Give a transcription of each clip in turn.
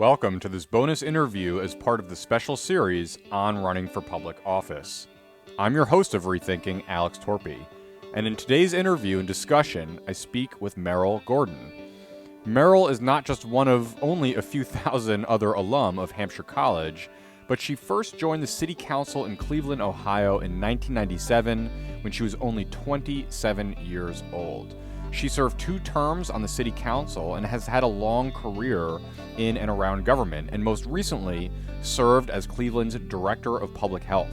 Welcome to this bonus interview as part of the special series on running for public office. I'm your host of Rethinking, Alex Torpey, and in today's interview and discussion, I speak with Merle Gordon. Merle is not just one of only a few thousand other alum of Hampshire College, but she first joined the city council in Cleveland, Ohio in 1997 when she was only 27 years old. She served 2 terms on the city council and has had a long career in and around government, and most recently served as Cleveland's Director of Public Health.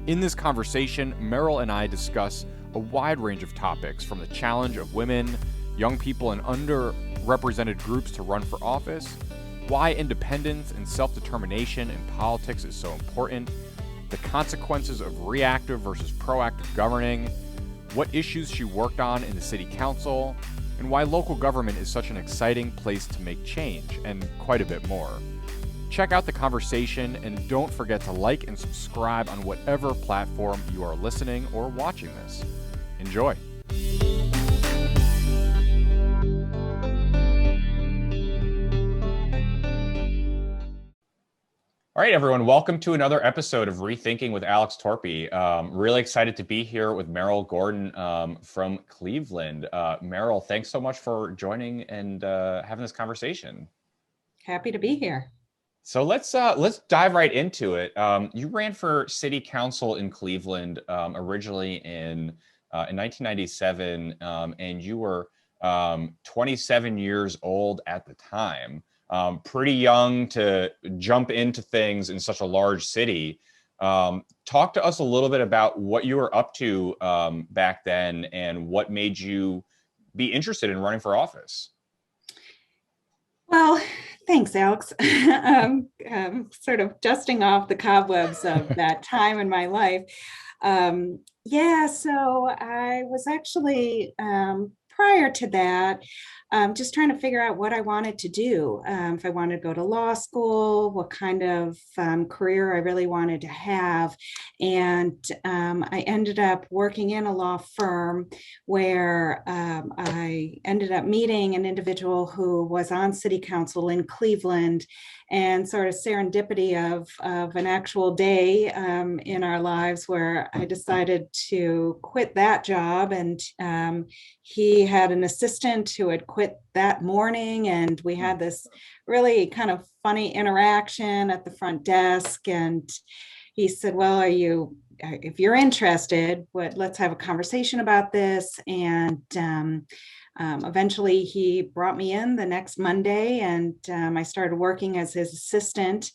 In this conversation, Merle and I discuss a wide range of topics, from the challenge of women, young people, and underrepresented groups to run for office, why independence and self-determination in politics is so important, the consequences of reactive versus proactive governing, what issues she worked on in the city council, and why local government is such an exciting place to make change, and quite a bit more. Check out the conversation, and don't forget to like and subscribe on whatever platform you are listening or watching this. Enjoy. All right, everyone, welcome to another episode of Rethinking with Alex Torpey. Really excited to be here with Merle Gordon from Cleveland. Merle, thanks so much for joining and having this conversation. Happy to be here. So let's dive right into it. You ran for city council in Cleveland originally in 1997, and you were 27 years old at the time. Pretty young to jump into things in such a large city. Talk to us a little bit about what you were up to back then and what made you be interested in running for office. Well, thanks, Alex. Sort of dusting off the cobwebs of that time in my life. So I was actually, prior to that, just trying to figure out what I wanted to do. If I wanted to go to law school, what kind of career I really wanted to have. And I ended up working in a law firm where I ended up meeting an individual who was on city council in Cleveland, and sort of serendipity of an actual day in our lives where I decided to quit that job. And he had an assistant who had quit that morning, and we had this really kind of funny interaction at the front desk. And he said, well, if you're interested, let's have a conversation about this. And eventually he brought me in the next Monday, and I started working as his assistant.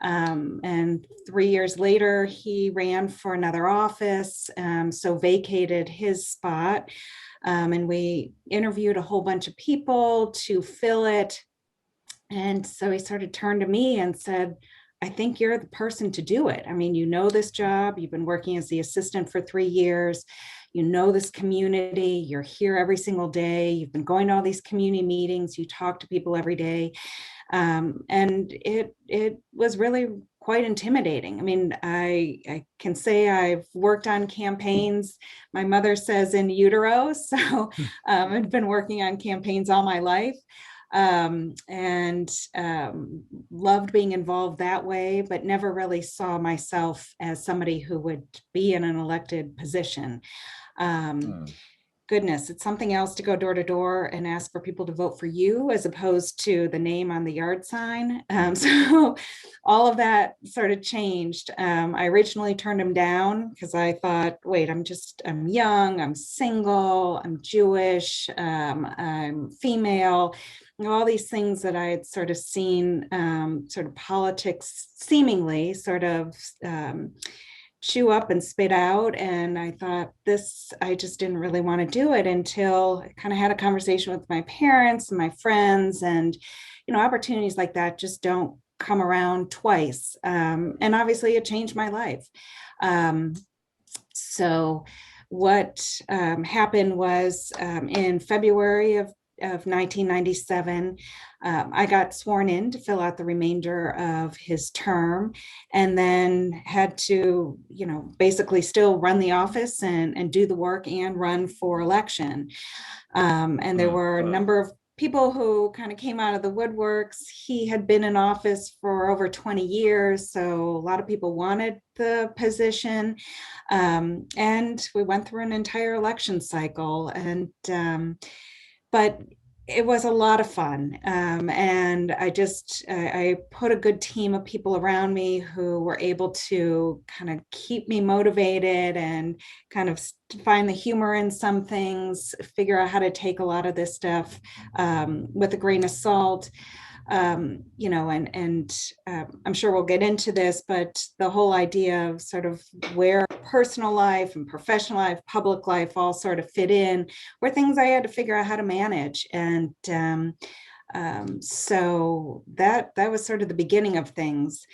And 3 years later, he ran for another office, so vacated his spot. And we interviewed a whole bunch of people to fill it. And so he sort of turned to me and said, I think you're the person to do it. I mean, you know this job, you've been working as the assistant for 3 years, you know this community, you're here every single day, you've been going to all these community meetings, you talk to people every day. And it was really quite intimidating. I mean, I can say I've worked on campaigns. My mother says in utero, so I've been working on campaigns all my life. And loved being involved that way, but never really saw myself as somebody who would be in an elected position. Goodness, it's something else to go door to door and ask for people to vote for you as opposed to the name on the yard sign. So all of that sort of changed. I originally turned him down because I thought, wait, I'm young, I'm single, I'm Jewish, I'm female. All these things that I had sort of seen, sort of politics seemingly sort of chew up and spit out. And I thought I just didn't really want to do it until I kind of had a conversation with my parents and my friends. And, opportunities like that just don't come around twice. And obviously it changed my life. So what happened was in February of 1997, I got sworn in to fill out the remainder of his term, and then had to, basically still run the office and do the work and run for election. And there were a number of people who kind of came out of the woodworks. He had been in office for over 20 years, so a lot of people wanted the position. And we went through an entire election cycle, and but it was a lot of fun. And I put a good team of people around me who were able to kind of keep me motivated and kind of find the humor in some things, figure out how to take a lot of this stuff with a grain of salt. I'm sure we'll get into this, but the whole idea of sort of where personal life and professional life, public life all sort of fit in were things I had to figure out how to manage. And so that was sort of the beginning of things.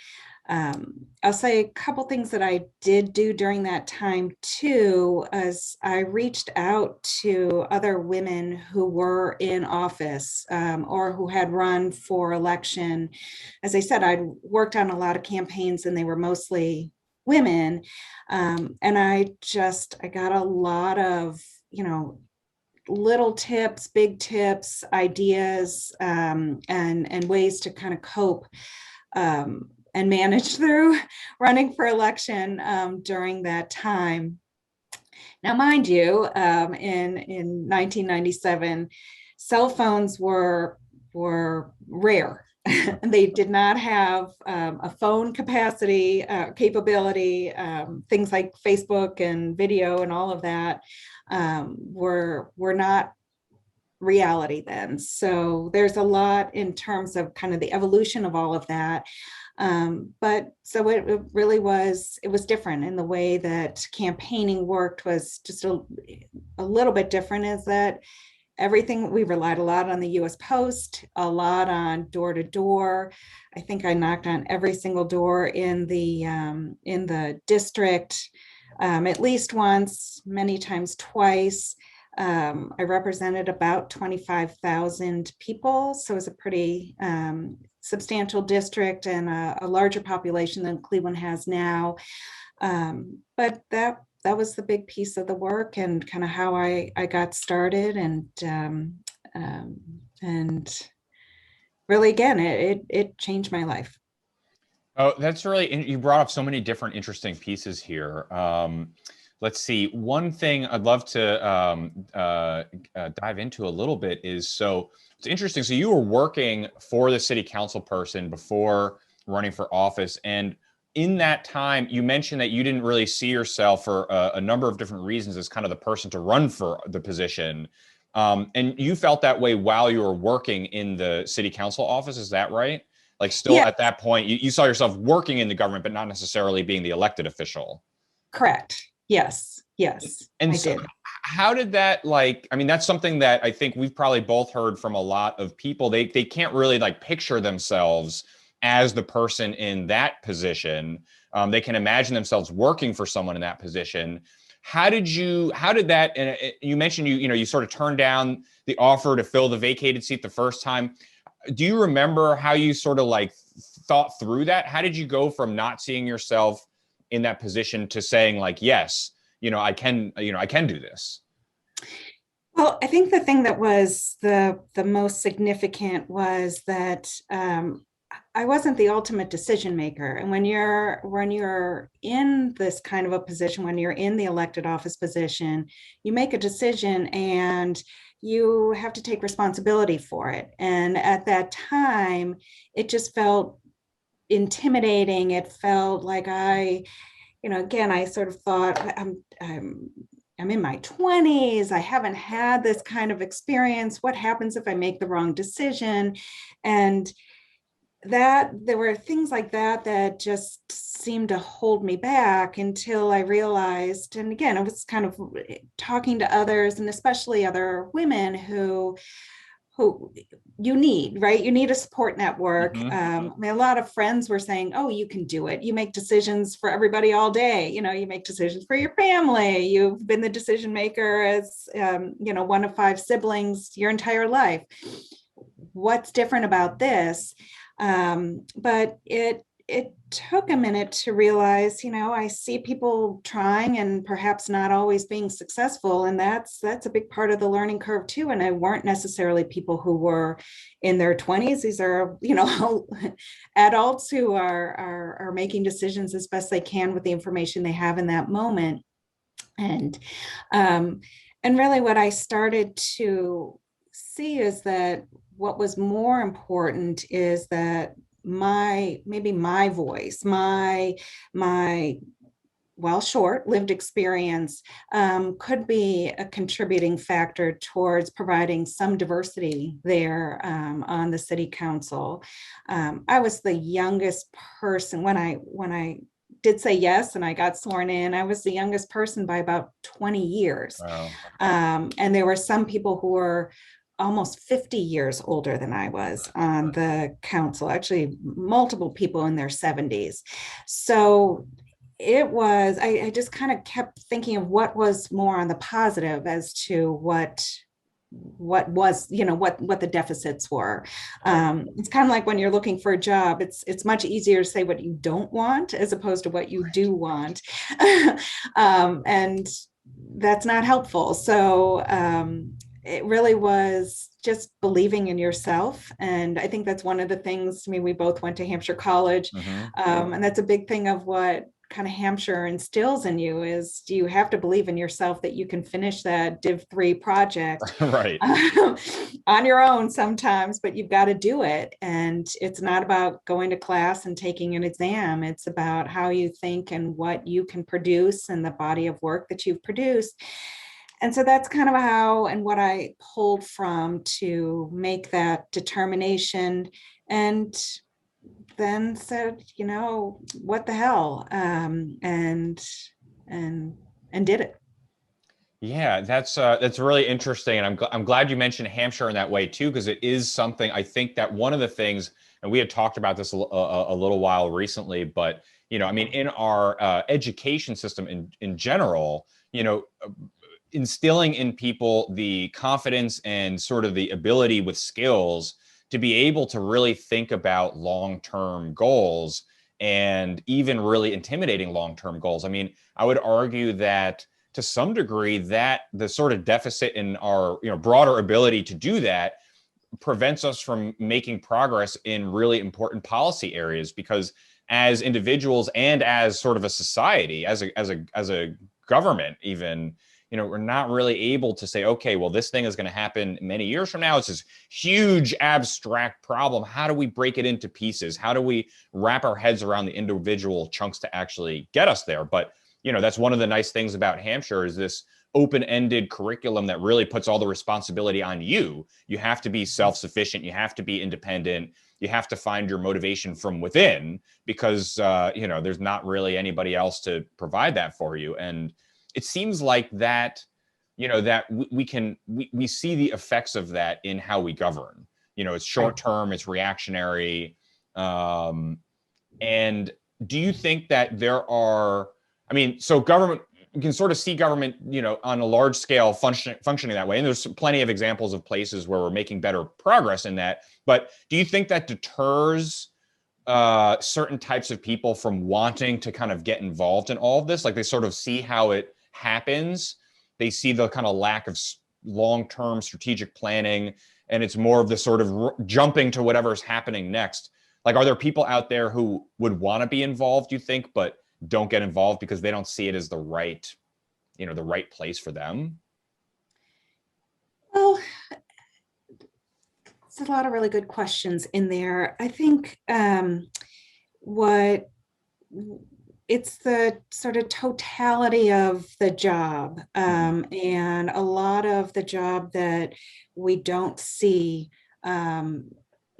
I'll say a couple things that I did do during that time too, as I reached out to other women who were in office or who had run for election. As I said, I'd worked on a lot of campaigns and they were mostly women. And I got a lot of, little tips, big tips, ideas, and ways to kind of cope and manage through running for election during that time. Now, mind you, in 1997, cell phones were rare. They did not have a phone capacity, capability. Things like Facebook and video and all of that were not reality then. So there's a lot in terms of kind of the evolution of all of that. But so it really was, it was different in the way that campaigning worked was just a little bit different, is that everything, we relied a lot on the US Post, a lot on door to door. I think I knocked on every single door in the district, at least once, many times twice. I represented about 25,000 people, so it was a pretty substantial district and a larger population than Cleveland has now. But that was the big piece of the work and kind of how I got started. And really, again, it changed my life. Oh, that's really, you brought up so many different interesting pieces here. Let's see. One thing I'd love to dive into a little bit is, so it's interesting. So you were working for the city council person before running for office. And in that time, you mentioned that you didn't really see yourself for a number of different reasons as kind of the person to run for the position. And you felt that way while you were working in the city council office. Is that right? Like still at that point, you saw yourself working in the government, but not necessarily being the elected official. Correct. Yes. And so how did that, that's something that I think we've probably both heard from a lot of people. They can't really picture themselves as the person in that position. They can imagine themselves working for someone in that position. How did that, and you mentioned you sort of turned down the offer to fill the vacated seat the first time. Do you remember how you sort of thought through that? How did you go from not seeing yourself in that position to saying yes, I can do this? Well, I think the thing that was the most significant was that I wasn't the ultimate decision maker. And when you're in this kind of a position, when you're in the elected office position, you make a decision and you have to take responsibility for it. And at that time, it just felt intimidating. It felt like again, I sort of thought I'm in my 20s. I haven't had this kind of experience. What happens if I make the wrong decision? And that there were things like that just seemed to hold me back until I realized, and again, I was kind of talking to others, and especially other women who you need, right? You need a support network. Mm-hmm. A lot of friends were saying, oh, you can do it. You make decisions for everybody all day. You make decisions for your family. You've been the decision maker as, one of 5 siblings your entire life. What's different about this? But it it took a minute to realize, I see people trying and perhaps not always being successful. And that's a big part of the learning curve too. And I weren't necessarily people who were in their 20s. These are, adults who are making decisions as best they can with the information they have in that moment. And really what I started to see is that what was more important is that maybe my voice, my short lived experience could be a contributing factor towards providing some diversity there on the city council. I was the youngest person when I did say yes and I got sworn in. I was the youngest person by about 20 years. Wow. And there were some people who were almost 50 years older than I was on the council, actually multiple people in their 70s. So it was, I just kind of kept thinking of what was more on the positive as to what was, what the deficits were. It's kind of like when you're looking for a job, it's much easier to say what you don't want as opposed to what you do want. And that's not helpful. So it really was just believing in yourself. And I think that's one of the things, we both went to Hampshire College. And that's a big thing of what kind of Hampshire instills in you is you have to believe in yourself that you can finish that Div 3 project Right. On your own sometimes, but you've got to do it. And it's not about going to class and taking an exam. It's about how you think and what you can produce and the body of work that you've produced. And so that's kind of how and what I pulled from to make that determination, and then said, what the hell, and did it. Yeah, that's really interesting, and I'm glad you mentioned Hampshire in that way too, because it is something I think that one of the things, and we had talked about this a little while recently, but in our education system in general, instilling in people the confidence and sort of the ability with skills to be able to really think about long-term goals and even really intimidating long-term goals. I would argue that to some degree that the sort of deficit in our broader ability to do that prevents us from making progress in really important policy areas, because as individuals and as sort of a society, as a government even, we're not really able to say, okay, well, this thing is going to happen many years from now. It's this huge abstract problem. How do we break it into pieces? How do we wrap our heads around the individual chunks to actually get us there? But, that's one of the nice things about Hampshire is this open-ended curriculum that really puts all the responsibility on you. You have to be self-sufficient. You have to be independent. You have to find your motivation from within, because, there's not really anybody else to provide that for you. And it seems like that, that we see the effects of that in how we govern. It's short term, it's reactionary. And do you think that there are, so government, you can sort of see government, on a large scale functioning that way. And there's plenty of examples of places where we're making better progress in that. But do you think that deters certain types of people from wanting to kind of get involved in all of this? Like they sort of see how it happens. They see the kind of lack of long-term strategic planning, and it's more of the sort of jumping to whatever's happening next. Like, are there people out there who would want to be involved, you think, but don't get involved because they don't see it as the right place for them? Well, it's a lot of really good questions in there. I think it's the sort of totality of the job, and a lot of the job that we don't see,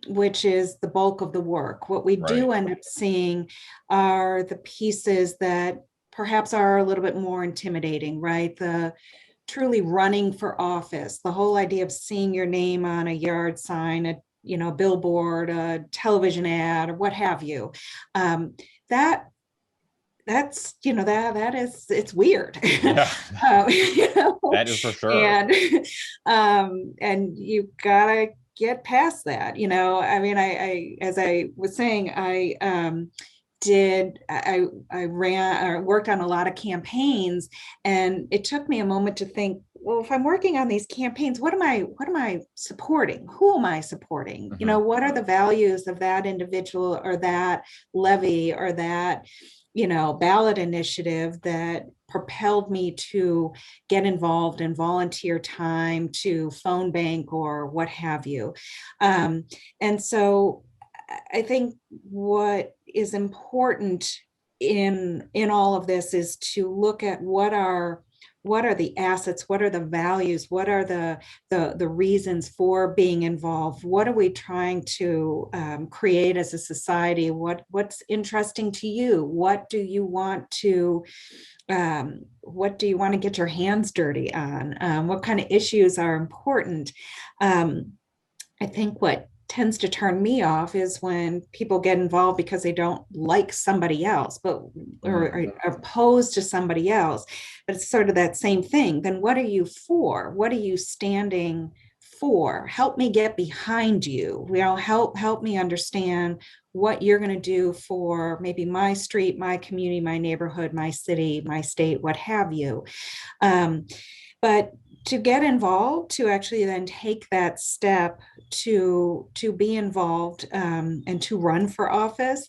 which is the bulk of the work. What we do end up seeing are the pieces that perhaps are a little bit more intimidating, right? The truly running for office, the whole idea of seeing your name on a yard sign, a billboard, a television ad, or what have you. That's it's weird. Yeah. That is for sure. And you gotta get past that. I as I was saying, I I ran or worked on a lot of campaigns, and it took me a moment to think, well, if I'm working on these campaigns, what am I supporting? Who am I supporting? Mm-hmm. What are the values of that individual or that levy or that, ballot initiative that propelled me to get involved in volunteer time, to phone bank or what have you. And so I think what is important in all of this is to look at what are the assets, what are the values, what are the reasons for being involved, what are we trying to create as a society, what's interesting to you, what do you want to get your hands dirty on, what kind of issues are important. I think what tends to turn me off is when people get involved because they don't like somebody else, or are opposed to somebody else. But it's sort of that same thing. Then what are you for? What are you standing for? Help me get behind you. Help me understand what you're going to do for maybe my street, my community, my neighborhood, my city, my state, what have you. But to get involved, to actually then take that step to be involved and to run for office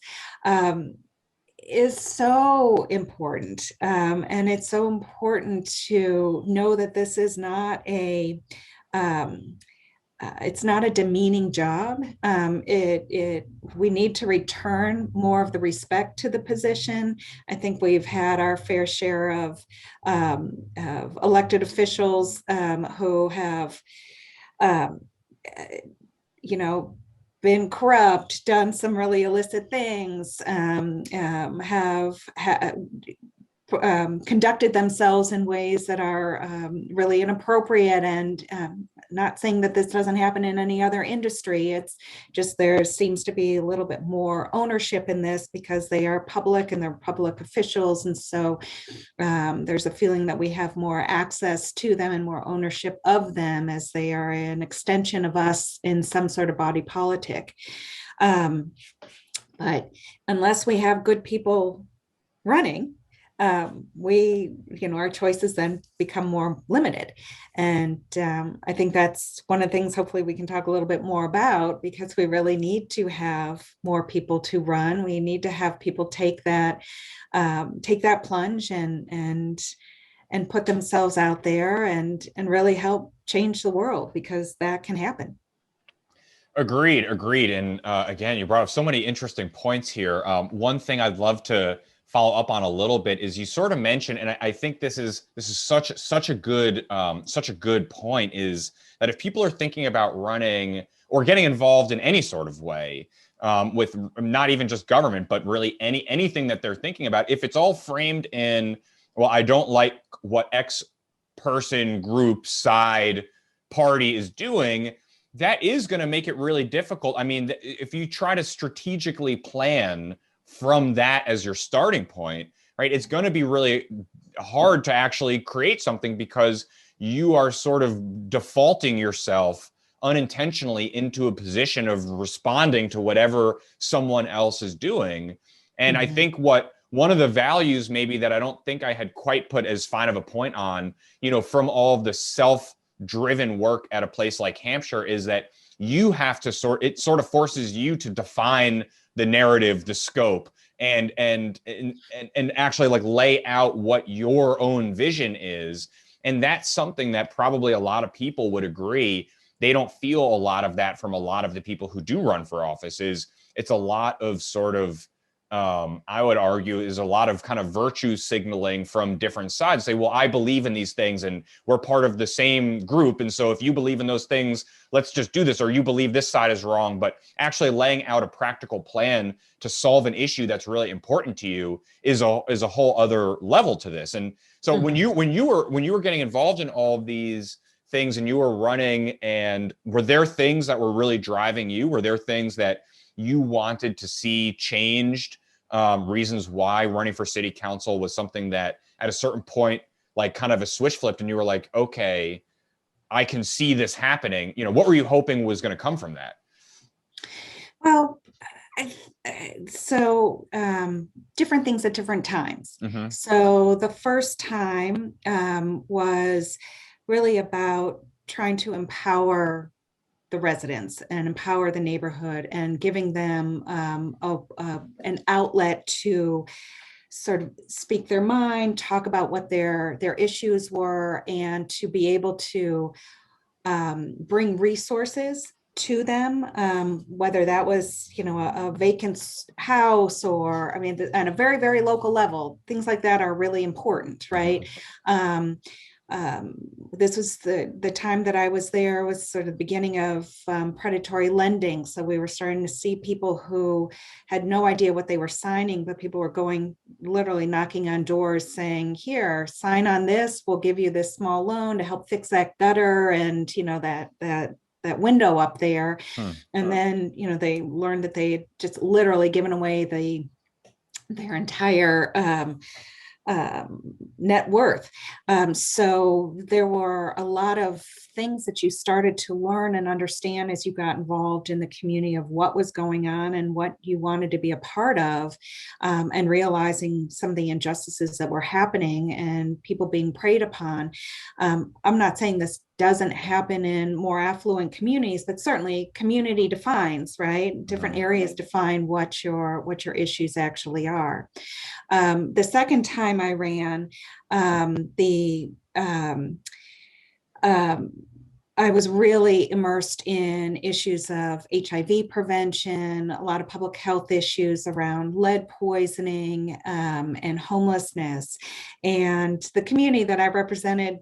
is so important. And it's so important to know that this is not it's not a demeaning job. We need to return more of the respect to the position. I think we've had our fair share of elected officials who have, been corrupt, done some really illicit things, have conducted themselves in ways that are really inappropriate, and not saying that this doesn't happen in any other industry. It's just there seems to be a little bit more ownership in this because they are public and they're public officials. And so there's a feeling that we have more access to them and more ownership of them as they are an extension of us in some sort of body politic. But unless we have good people running, our choices then become more limited. And I think that's one of the things hopefully we can talk a little bit more about, because we really need to have more people to run. We need to have people take that plunge and put themselves out there and really help change the world, because that can happen. Agreed. And again, you brought up so many interesting points here. One thing I'd love to follow up on a little bit is you sort of mentioned, and I think this is such a good point, is that if people are thinking about running or getting involved in any sort of way, with not even just government, but really anything that they're thinking about, if it's all framed in, well, I don't like what X person, group, side, party is doing, that is going to make it really difficult. I mean, if you try to strategically plan from that as your starting point, right, it's going to be really hard to actually create something, because you are sort of defaulting yourself unintentionally into a position of responding to whatever someone else is doing. And I think one of the values maybe that I don't think I had quite put as fine of a point on, from all of the self-driven work at a place like Hampshire, is that you have to sort of forces you to define the narrative, the scope, and actually like lay out what your own vision is. And that's something that probably a lot of people would agree. They don't feel a lot of that from a lot of the people who do run for office. It's a lot of sort of, I would argue, is a lot of kind of virtue signaling from different sides. Say, well, I believe in these things and we're part of the same group. And so if you believe in those things, let's just do this, or you believe this side is wrong. But actually laying out a practical plan to solve an issue that's really important to you is a whole other level to this. And so when you were getting involved in all of these things and you were running, and were there things that were really driving you? Were there things that you wanted to see changed? Reasons why running for city council was something that at a certain point, like kind of a switch flipped and you were like, okay, I can see this happening. What were you hoping was going to come from that? Well, So different things at different times. Mm-hmm. So the first time was really about trying to empower the residents and empower the neighborhood and giving them an outlet to sort of speak their mind, talk about what their issues were, and to be able to bring resources to them, whether that was, a vacant house or, I mean, on a very, very local level, things like that are really important, right? This was the time that I was there was sort of the beginning of predatory lending. So we were starting to see people who had no idea what they were signing, but people were going literally knocking on doors saying, here, sign on this, we'll give you this small loan to help fix that gutter and, that window up there. And then, they learned that they had just literally given away their entire net worth. So there were a lot of things that you started to learn and understand as you got involved in the community of what was going on and what you wanted to be a part of, and realizing some of the injustices that were happening and people being preyed upon. I'm not saying this doesn't happen in more affluent communities, but certainly community defines, right? Different areas define what your issues actually are. The second time I ran, I was really immersed in issues of HIV prevention, a lot of public health issues around lead poisoning, and homelessness. And the community that I represented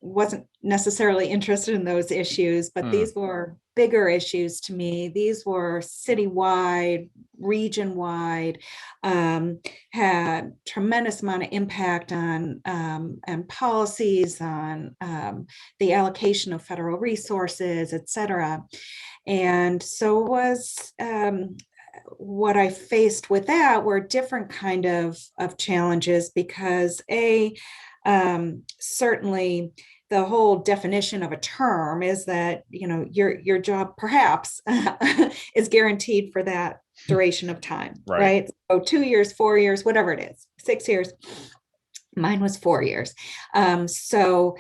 wasn't necessarily interested in those issues, but these were bigger issues to me. These were citywide, region-wide, had tremendous amount of impact on and policies on the allocation of federal resources, et cetera. And so was what I faced with that were different kind of challenges because certainly the whole definition of a term is that, your job perhaps is guaranteed for that duration of time, right? So 2 years, 4 years, whatever it is, 6 years. Mine was 4 years. So,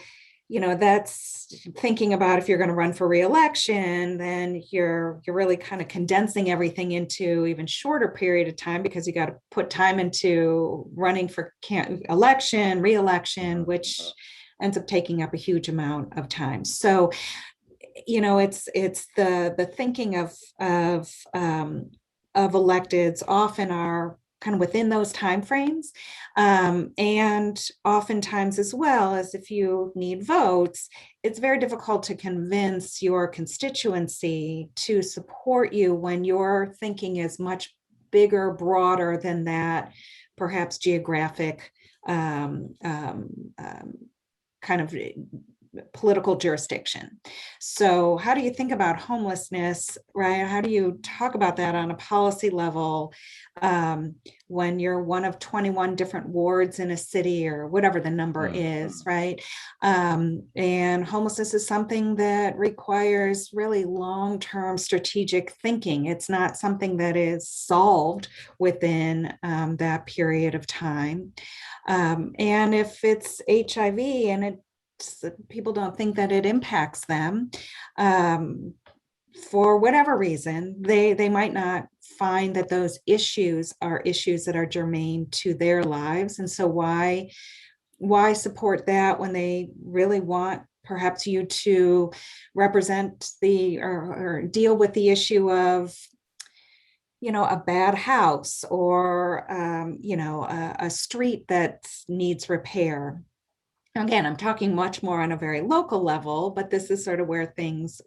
that's thinking about if you're going to run for reelection, then you're really kind of condensing everything into even shorter period of time because you got to put time into running for election, reelection, which ends up taking up a huge amount of time. So, it's the thinking of electeds often are kind of within those timeframes, and oftentimes as well as if you need votes, it's very difficult to convince your constituency to support you when your thinking is much bigger, broader than that, perhaps geographic kind of political jurisdiction. So how do you think about homelessness, right? How do you talk about that on a policy level when you're one of 21 different wards in a city or whatever the number is, right? And homelessness is something that requires really long-term strategic thinking. It's not something that is solved within that period of time. And if it's HIV and people don't think that it impacts them, for whatever reason, they might not find that those issues are issues that are germane to their lives. And so why support that when they really want perhaps you to represent or deal with the issue of a bad house or a street that needs repair. Again, I'm talking much more on a very local level, but this is sort of where things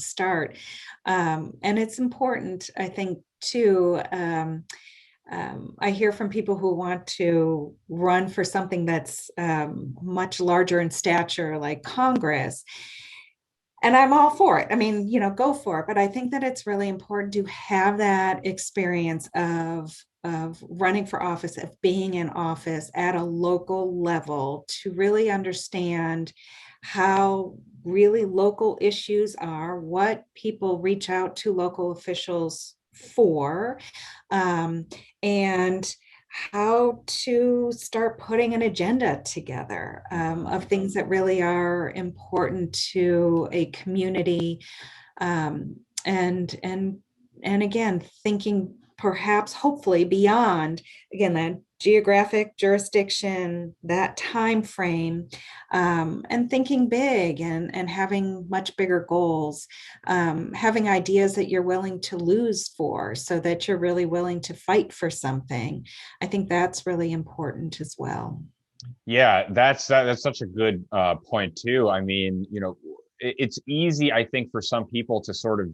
start. And it's important, I think, too. I hear from people who want to run for something that's much larger in stature, like Congress. And I'm all for it. I mean, go for it. But I think that it's really important to have that experience of running for office, of being in office at a local level to really understand how really local issues are, what people reach out to local officials for, and how to start putting an agenda together of things that really are important to a community, and again, thinking perhaps hopefully beyond, again, that geographic jurisdiction, that time frame, and thinking big, and having much bigger goals, having ideas that you're willing to lose for, so that you're really willing to fight for something. I think that's really important as well. Yeah, that's such a good point too. I mean, it's easy, I think, for some people to sort of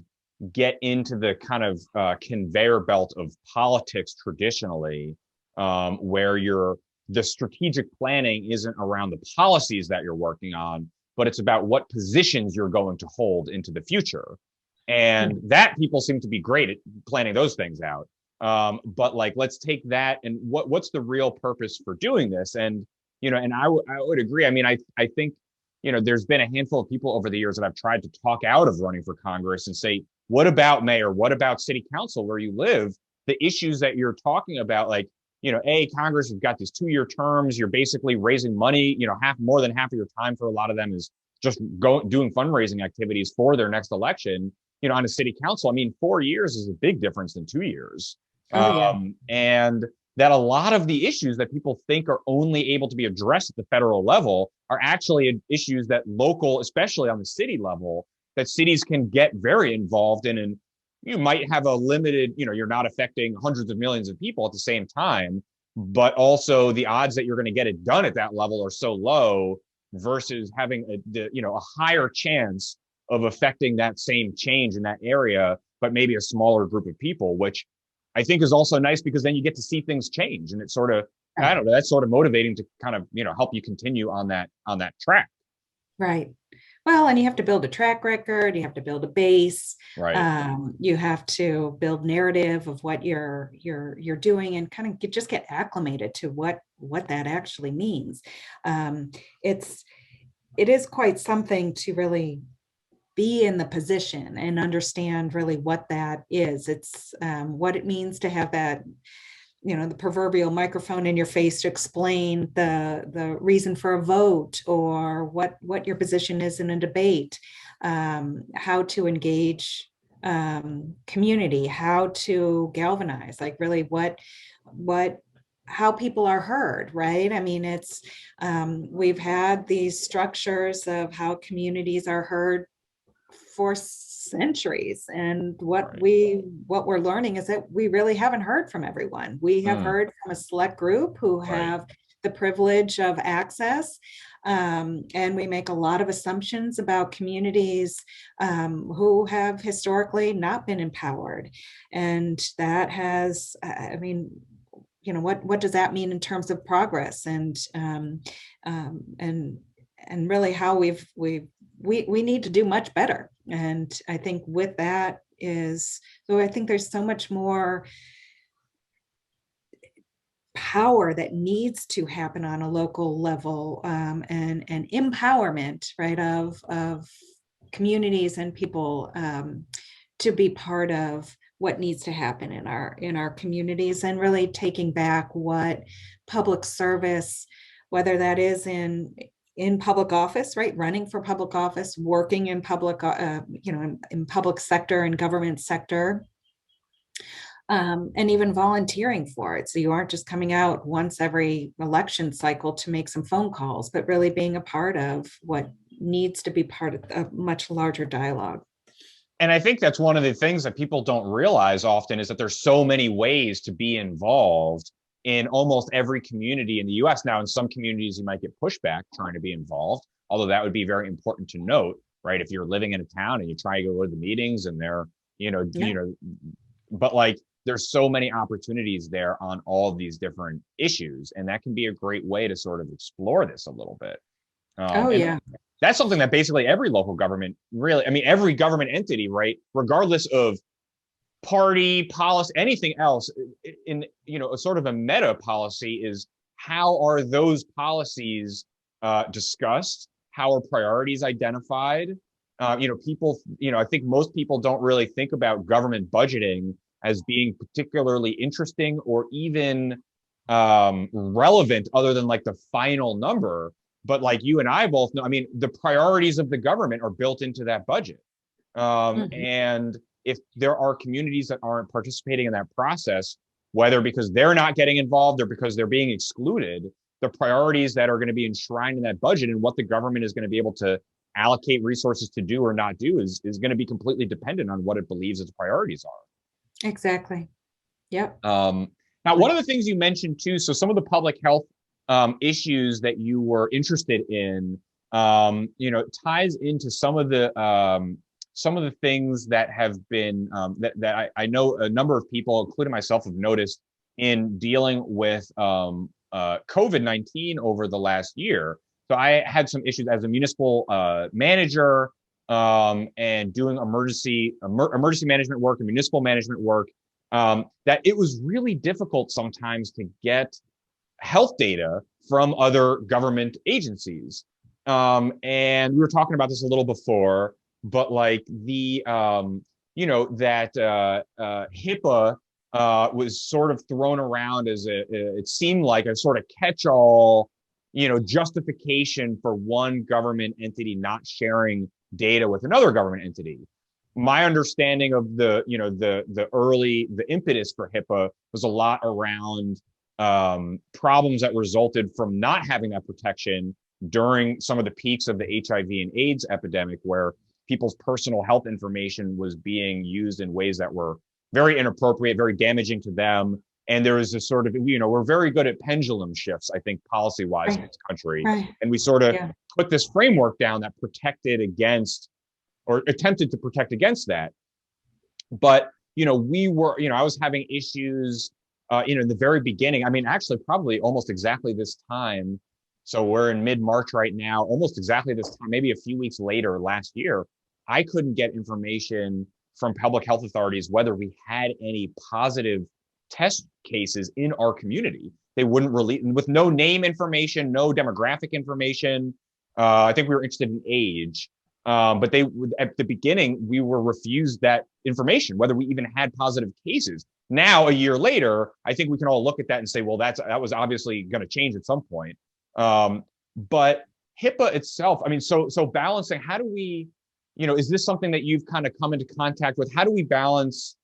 get into the kind of conveyor belt of politics traditionally, where the strategic planning isn't around the policies that you're working on, but it's about what positions you're going to hold into the future. And that people seem to be great at planning those things out. But like, let's take that and what's the real purpose for doing this? And and I would agree. I mean, I think, there's been a handful of people over the years that I've tried to talk out of running for Congress and say, what about mayor? What about city council where you live? The issues that you're talking about, like, Congress has got these 2-year terms. You're basically raising money, more than half of your time for a lot of them is just doing fundraising activities for their next election. On a city council, I mean, 4 years is a big difference than 2 years. Oh, yeah. And that a lot of the issues that people think are only able to be addressed at the federal level are actually issues that local, especially on the city level, that cities can get very involved in. And you might have a limited, you're not affecting hundreds of millions of people at the same time, but also the odds that you're going to get it done at that level are so low versus having a higher chance of affecting that same change in that area, but maybe a smaller group of people, which I think is also nice because then you get to see things change, and it's sort of, I don't know, that's sort of motivating to kind of, help you continue on that track. Right. Well, and you have to build a track record, you have to build a base, Right. you have to build narrative of what you're doing, and kind of just get acclimated to what that actually means. It is quite something to really be in the position and understand really what that is. It's what it means to have that, the proverbial microphone in your face to explain the reason for a vote, or what your position is in a debate, how to engage community, how to galvanize, like really what how people are heard, right? I mean, it's we've had these structures of how communities are heard for centuries, and what we're learning is that we really haven't heard from everyone. We have heard from a select group who have the privilege of access, and we make a lot of assumptions about communities who have historically not been empowered, and that has, I mean, what does that mean in terms of progress, and really how we need to do much better. And I think with that is, so I think there's so much more power that needs to happen on a local level, and empowerment, right, of communities and people, to be part of what needs to happen in our communities, and really taking back what public service, whether that is in public office, right, running for public office, working in public, in public sector and government sector, and even volunteering for it. So you aren't just coming out once every election cycle to make some phone calls, but really being a part of what needs to be part of a much larger dialogue. And I think that's one of the things that people don't realize often is that there's so many ways to be involved in almost every community in the US. Now, in some communities, you might get pushback trying to be involved, although that would be very important to note, right? If you're living in a town and you try to go to the meetings and they're, but like there's so many opportunities there on all of these different issues. And that can be a great way to sort of explore this a little bit. And that's something that basically every local government really, I mean, every government entity, right, regardless of party, policy, anything else, in a sort of a meta policy is how are those policies discussed? How are priorities identified? People, I think most people don't really think about government budgeting as being particularly interesting or even relevant other than like the final number. But like you and I both know, I mean, the priorities of the government are built into that budget. And if there are communities that aren't participating in that process, whether because they're not getting involved or because they're being excluded, the priorities that are going to be enshrined in that budget and what the government is going to be able to allocate resources to do or not do is going to be completely dependent on what it believes its priorities are. Exactly. Yep. Now, one of the things you mentioned too, so some of the public health issues that you were interested in, ties into some of the things that have been that I know a number of people, including myself, have noticed in dealing with COVID-19 over the last year. So I had some issues as a municipal manager and doing emergency management work and municipal management work, that it was really difficult sometimes to get health data from other government agencies. And we were talking about this a little before, but like the, HIPAA was sort of thrown around as it seemed like a sort of catch-all, justification for one government entity not sharing data with another government entity. My understanding of the impetus for HIPAA was a lot around problems that resulted from not having that protection during some of the peaks of the HIV and AIDS epidemic, where people's personal health information was being used in ways that were very inappropriate, very damaging to them. And there was a sort of, we're very good at pendulum shifts, I think, policy-wise in this country. Right. And we sort of put this framework down that protected against or attempted to protect against that. But, we were, I was having issues, in the very beginning. I mean, actually, probably almost exactly this time. So we're in mid-March right now, almost exactly this time, maybe a few weeks later last year, I couldn't get information from public health authorities whether we had any positive test cases in our community. They wouldn't release, with no name information, no demographic information. I think we were interested in age. But they at the beginning, we were refused that information, whether we even had positive cases. Now, a year later, I think we can all look at that and say, well, that was obviously going to change at some point. But HIPAA itself, I mean, so balancing, how do we, is this something that you've kind of come into contact with? How do we balance,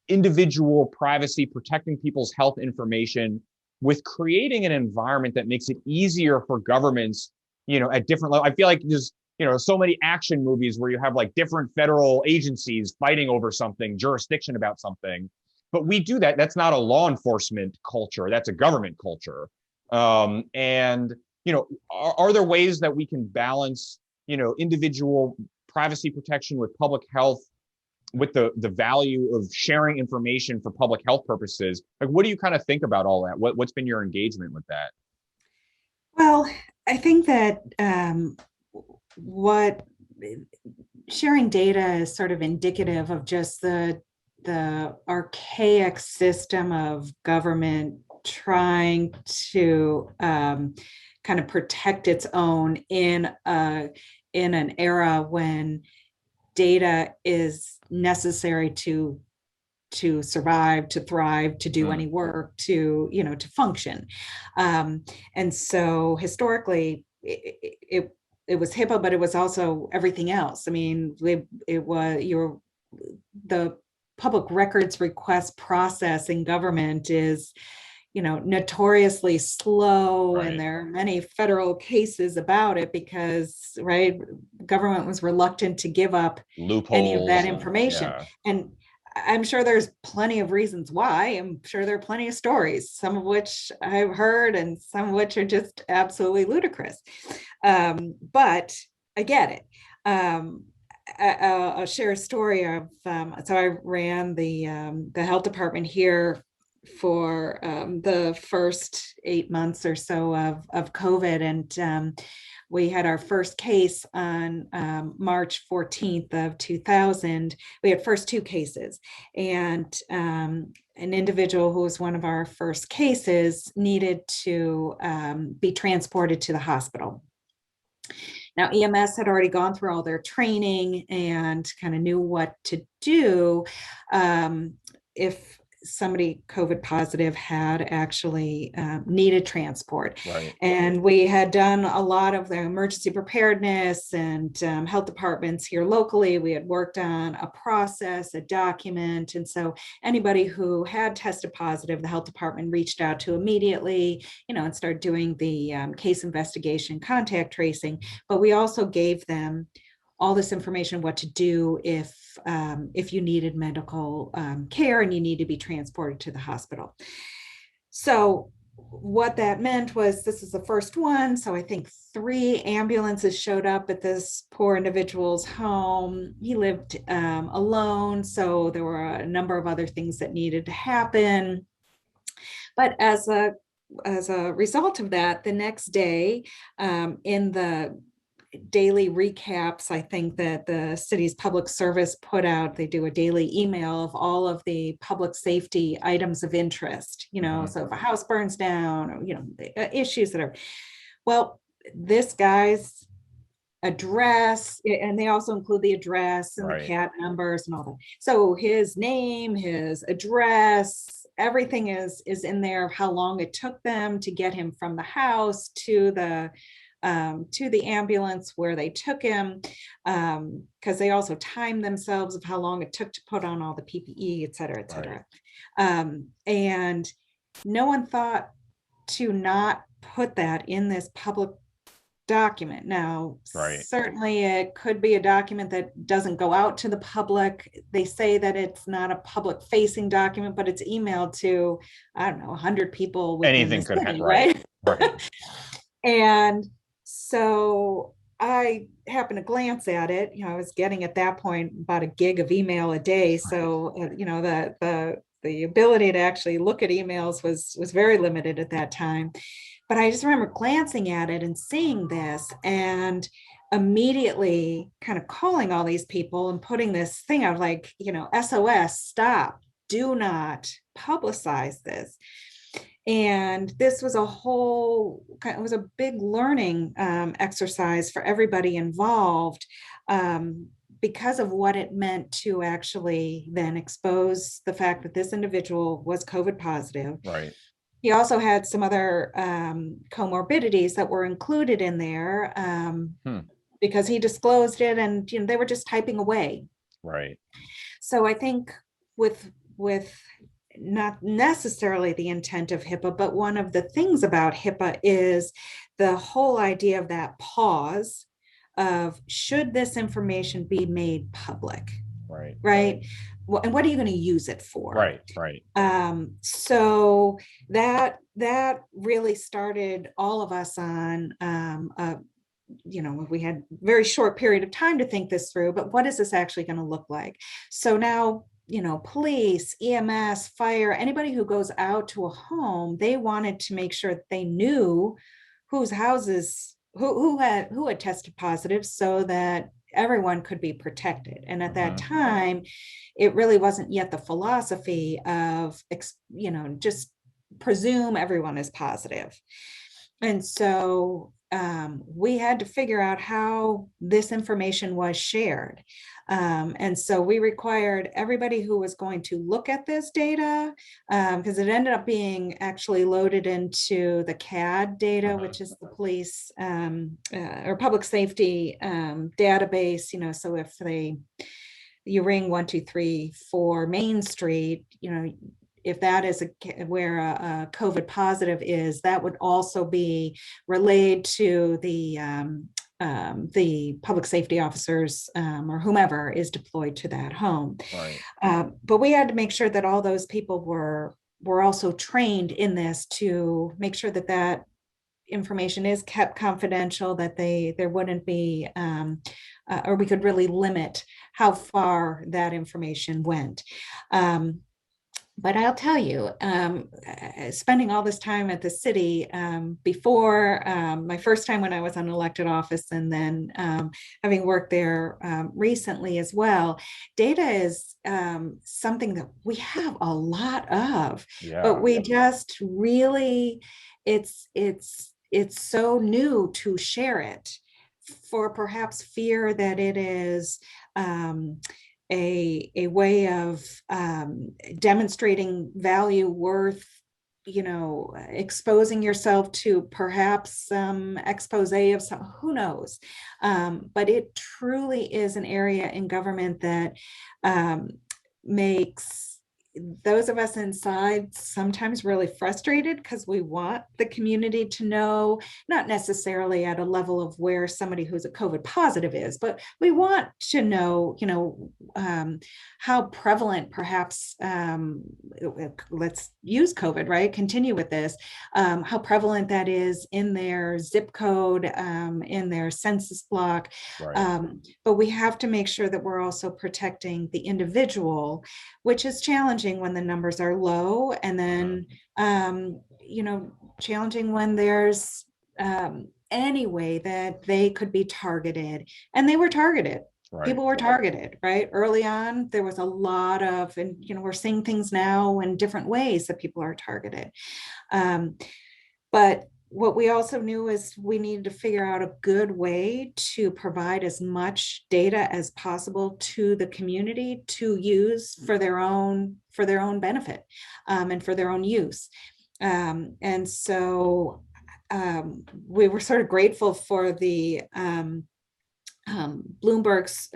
individual privacy, protecting people's health information with creating an environment that makes it easier for governments, at different levels? I feel like there's, so many action movies where you have like different federal agencies fighting over something, jurisdiction about something. But we do that. That's not a law enforcement culture. That's a government culture. And, are there ways that we can balance, individual privacy protection with public health, with the value of sharing information for public health purposes? Like, what do you kind of think about all that? What's been your engagement with that? Well, I think that what sharing data is sort of indicative of just the archaic system of government trying to kind of protect its own in an era when data is necessary to survive, to thrive, to do any work, to function. And so historically, it was HIPAA, but it was also everything else. I mean, it was the public records request process in government is, notoriously slow, right. And there are many federal cases about it because, right, government was reluctant to give up loopholes, any of that information. Yeah. And I'm sure there's plenty of reasons why. I'm sure there are plenty of stories, some of which I've heard and some of which are just absolutely ludicrous. But I get it. I'll share a story of, so I ran the health department here for the first 8 months or so of COVID. And we had our first case on March 14th of 2000. We had first two cases, and an individual who was one of our first cases needed to be transported to the hospital. Now, EMS had already gone through all their training and kind of knew what to do if somebody COVID positive had actually needed transport. Right. And we had done a lot of the emergency preparedness and health departments here locally. We had worked on a process, a document. And so anybody who had tested positive, the health department reached out to immediately, and started doing the case investigation, contact tracing. But we also gave them all this information, what to do if you needed medical care and you need to be transported to the hospital. So what that meant was, this is the first one. So I think 3 ambulances showed up at this poor individual's home. He lived alone. So there were a number of other things that needed to happen. But as a result of that, the next day in the daily recaps, I think that the city's public service put out, they do a daily email of all of the public safety items of interest, so if a house burns down or, issues that are, well, this guy's address, and they also include the address and the CAT numbers and all that. So his name, his address, everything is in there, how long it took them to get him from the house to the ambulance where they took him, because they also timed themselves of how long it took to put on all the PPE, et cetera, et cetera. And no one thought to not put that in this public document. Now, certainly it could be a document that doesn't go out to the public. They say that it's not a public facing document, but it's emailed to, I don't know, 100 people within anything could happen, right? And so I happened to glance at it. I was getting at that point about a gig of email a day. So, the ability to actually look at emails was very limited at that time. But I just remember glancing at it and seeing this and immediately kind of calling all these people and putting this thing out like, SOS, stop, do not publicize this. And this was it was a big learning exercise for everybody involved because of what it meant to actually then expose the fact that this individual was COVID positive. Right. He also had some other comorbidities that were included in there because he disclosed it and they were just typing away. Right. So I think with not necessarily the intent of Hipaa, but one of the things about Hipaa is the whole idea of that pause of, should this information be made public? Right. And what are you going to use it for? Right. So that really started all of us on, we had a very short period of time to think this through, but what is this actually going to look like? So now, police, EMS, fire, anybody who goes out to a home, they wanted to make sure that they knew whose houses, who had tested positive, so that everyone could be protected. And at that time, it really wasn't yet the philosophy of, just presume everyone is positive. And so we had to figure out how this information was shared. And so we required everybody who was going to look at this data, because it ended up being actually loaded into the CAD data, which is the police or public safety database. So if you ring 123 Main Street, if that is where a COVID positive is, that would also be relayed to the public safety officers or whomever is deployed to that home. But we had to make sure that all those people were also trained in this to make sure that that information is kept confidential, that there wouldn't be, or we could really limit how far that information went. But I'll tell you, spending all this time at the city before my first time when I was on elected office, and then having worked there recently as well, data is something that we have a lot of, but we just really, it's so new to share it. for perhaps fear that it is a way of demonstrating value, worth, exposing yourself to perhaps some expose of some, who knows. But it truly is an area in government that makes those of us inside sometimes really frustrated, because we want the community to know, not necessarily at a level of where somebody who's a COVID positive is, but we want to know, how prevalent perhaps, let's use COVID, right? Continue with this, how prevalent that is in their zip code, in their census block. Right. But we have to make sure that we're also protecting the individual, which is challenging when the numbers are low, and then challenging when there's any way that they could be targeted. And they were targeted. Right. People were targeted, right? Early on, there was a lot of, and we're seeing things now in different ways that people are targeted. But what we also knew is we needed to figure out a good way to provide as much data as possible to the community to use for their own benefit, and for their own use. And so we were sort of grateful for the Bloomberg's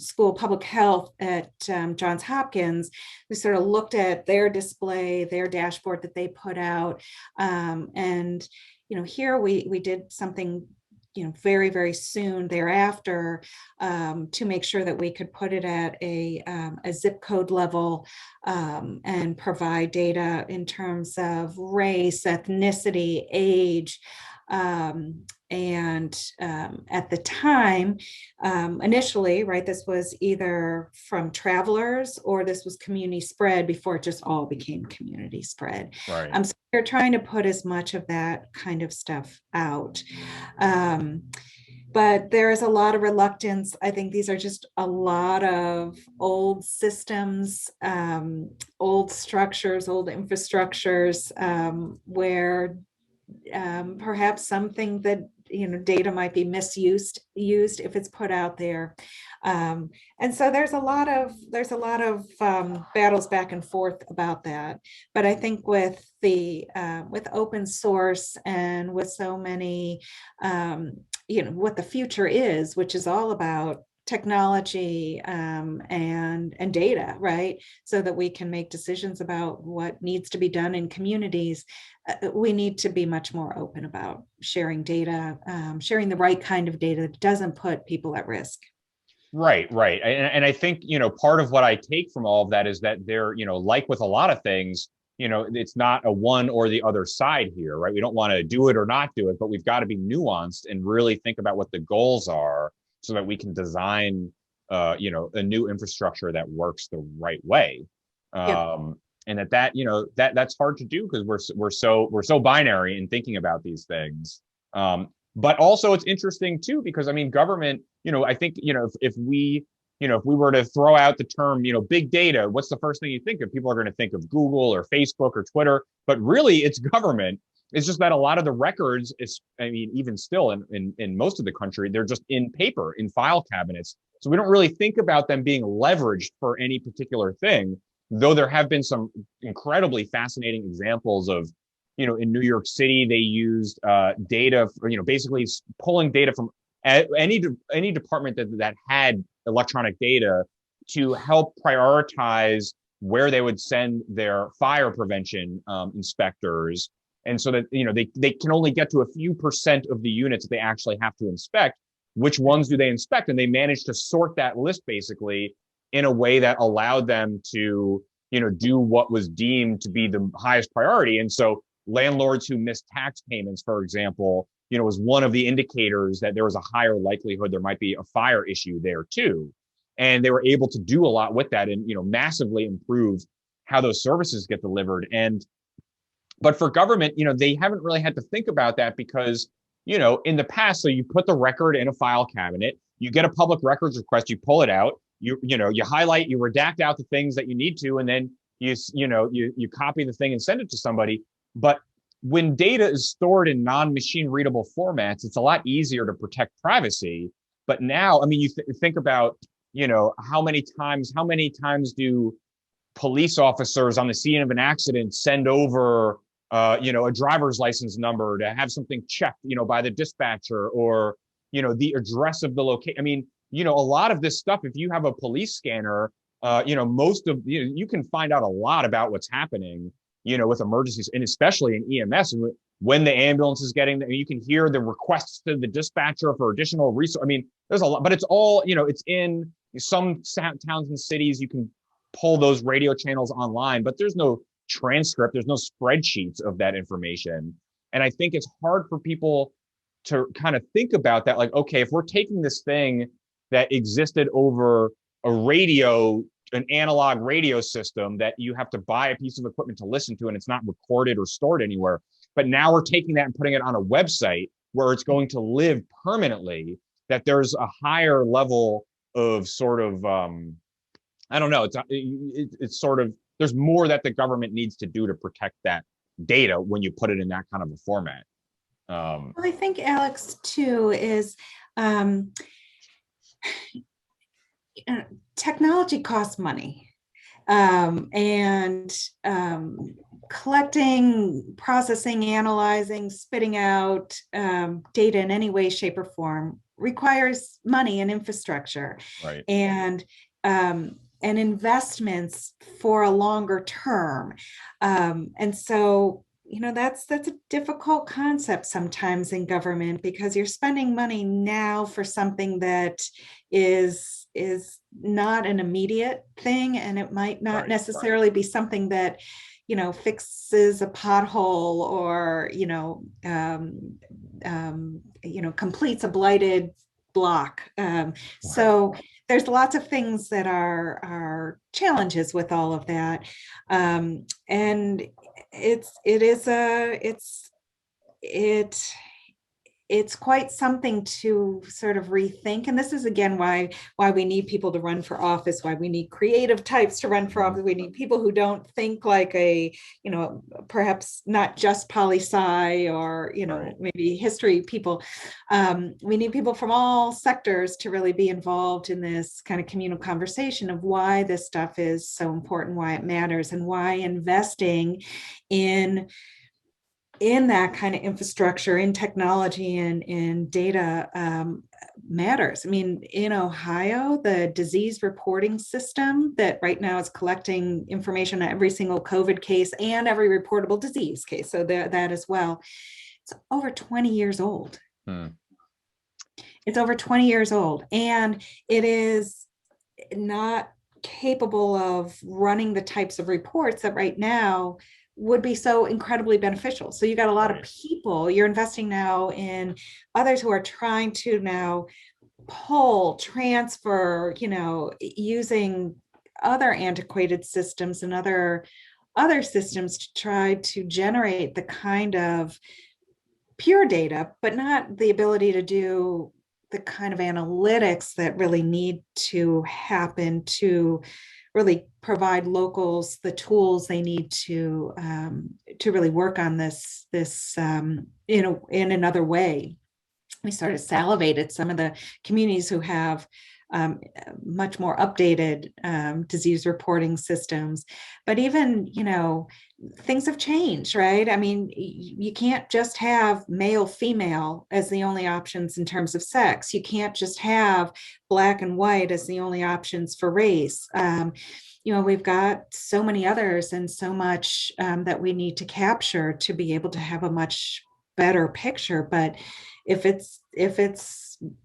School of Public Health at Johns Hopkins. We sort of looked at their display, their dashboard that they put out, and here we did something very, very soon thereafter, to make sure that we could put it at a zip code level, and provide data in terms of race, ethnicity, age. And at the time, initially, right, this was either from travelers or this was community spread before it just all became community spread. Right. So they're trying to put as much of that kind of stuff out. But there is a lot of reluctance. I think these are just a lot of old systems, old structures, old infrastructures, where perhaps something that data might be misused if it's put out there, and so there's a lot of battles back and forth about that. But I think with the with open source and with so many, what the future is, which is all about technology, and data, right? So that we can make decisions about what needs to be done in communities. We need to be much more open about sharing data, sharing the right kind of data that doesn't put people at risk. Right. And I think, part of what I take from all of that is that there, like with a lot of things, it's not a one or the other side here, right? We don't want to do it or not do it, but we've got to be nuanced and really think about what the goals are, so that we can design, a new infrastructure that works the right way. And that's hard to do because we're so binary in thinking about these things. But also it's interesting too, because government, I think, if we were to throw out the term, big data, what's the first thing you think of? People are going to think of Google or Facebook or Twitter, but really it's government. It's just that a lot of the records even still in most of the country, they're just in paper, in file cabinets. So we don't really think about them being leveraged for any particular thing, though there have been some incredibly fascinating examples of, in New York City, they used data for, basically pulling data from any department that had electronic data to help prioritize where they would send their fire prevention inspectors. And so that, they can only get to a few percent of the units that they actually have to inspect. Which ones do they inspect? And they managed to sort that list basically in a way that allowed them to, do what was deemed to be the highest priority. And so landlords who missed tax payments, for example, was one of the indicators that there was a higher likelihood there might be a fire issue there too. And they were able to do a lot with that and, massively improve how those services get delivered. But for government, they haven't really had to think about that because, in the past, so you put the record in a file cabinet, you get a public records request, you pull it out, you highlight, you redact out the things that you need to, and then you copy the thing and send it to somebody. But when data is stored in non-machine readable formats, it's a lot easier to protect privacy. But now, I mean, you think about, how many times do police officers on the scene of an accident send over, a driver's license number to have something checked, by the dispatcher, or, the address of the location. I mean, a lot of this stuff, if you have a police scanner, most of, you can find out a lot about what's happening, with emergencies, and especially in EMS. And when the ambulance is getting there, you can hear the requests to the dispatcher for additional resources. I mean, there's a lot, but it's all, it's in some towns and cities. You can pull those radio channels online, but there's no transcript, there's no spreadsheets of that information. And I think it's hard for people to kind of think about that. Like, okay, if we're taking this thing that existed over an analog radio system that you have to buy a piece of equipment to listen to, and it's not recorded or stored anywhere, but now we're taking that and putting it on a website where it's going to live permanently, that there's a higher level of sort of, I don't know, it's sort of, there's more that the government needs to do to protect that data when you put it in that kind of a format. Well, I think, Alex, too, is technology costs money, and collecting, processing, analyzing, spitting out data in any way, shape, or form requires money and infrastructure, right, and investments for a longer term. And so, that's a difficult concept sometimes in government, because you're spending money now for something that is not an immediate thing, and it might not necessarily be something that fixes a pothole, or completes a blighted block. So there's lots of things that are challenges with all of that, and it's quite something to sort of rethink. And this is, again, why we need people to run for office, why we need creative types to run for office. We need people who don't think like perhaps not just poli-sci or, maybe history people. We need people from all sectors to really be involved in this kind of communal conversation of why this stuff is so important, why it matters, and why investing in that kind of infrastructure, in technology and in data matters. I mean, in Ohio, the disease reporting system that right now is collecting information on every single COVID case and every reportable disease case, so that as well, it's over 20 years old. It's over 20 years old, and it is not capable of running the types of reports that right now would be so incredibly beneficial. So you got a lot of people, you're investing now in others who are trying to now pull, transfer, using other antiquated systems and other systems to try to generate the kind of pure data, but not the ability to do the kind of analytics that really need to happen to really provide locals the tools they need to really work on this in another way. We sort of salivate at some of the communities who have much more updated disease reporting systems, but even things have changed, right? I mean, you can't just have male, female as the only options in terms of sex. You can't just have black and white as the only options for race. We've got so many others and so much that we need to capture to be able to have a much better picture. But if it's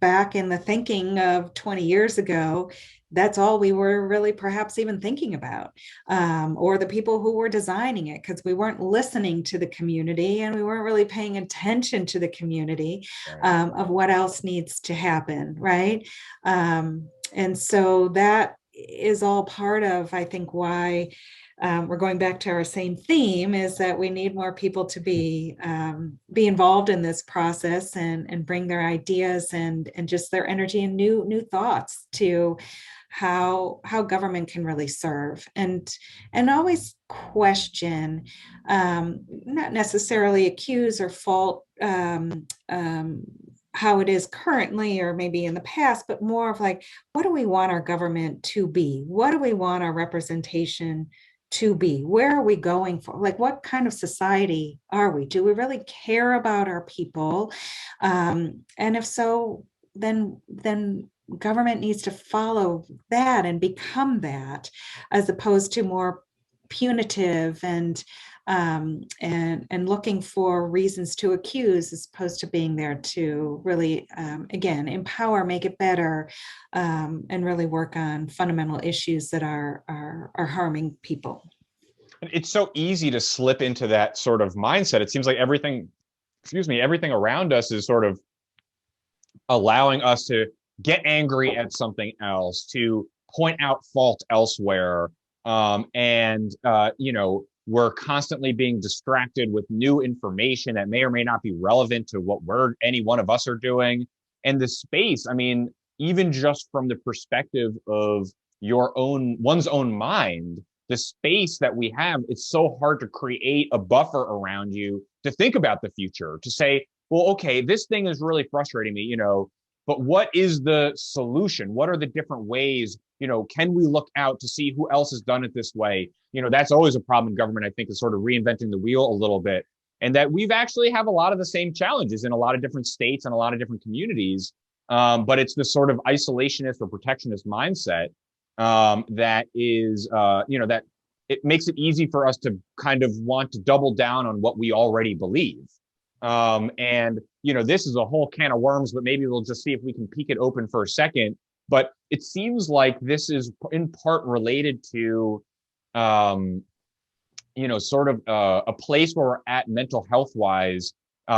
back in the thinking of 20 years ago, that's all we were really perhaps even thinking about, or the people who were designing it, because we weren't listening to the community and we weren't really paying attention to the community of what else needs to happen, right? And so that is all part of, I think, why we're going back to our same theme, is that we need more people to be involved in this process and bring their ideas and just their energy and new thoughts to how government can really serve, and always question, not necessarily accuse or fault how it is currently or maybe in the past, but more of like, what do we want our government to be? What do we want our representation to be? Where are we going for? Like, what kind of society are we? Do we really care about our people? And if so, then government needs to follow that and become that, as opposed to more punitive and looking for reasons to accuse, as opposed to being there to really, again, empower, make it better, and really work on fundamental issues that are harming people. It's so easy to slip into that sort of mindset. It seems like everything around us is sort of allowing us to get angry at something else, to point out fault elsewhere. We're constantly being distracted with new information that may or may not be relevant to what any one of us are doing. And the space, I mean, even just from the perspective of one's own mind, the space that we have, it's so hard to create a buffer around you to think about the future, to say, well, okay, this thing is really frustrating me, but what is the solution? What are the different ways? Can we look out to see who else has done it this way? That's always a problem in government, I think, is sort of reinventing the wheel a little bit. And that we've actually have a lot of the same challenges in a lot of different states and a lot of different communities. But it's this sort of isolationist or protectionist mindset that is, that it makes it easy for us to kind of want to double down on what we already believe. This is a whole can of worms, but maybe we'll just see if we can peek it open for a second. But it seems like this is in part related to, sort of a place where we're at mental health wise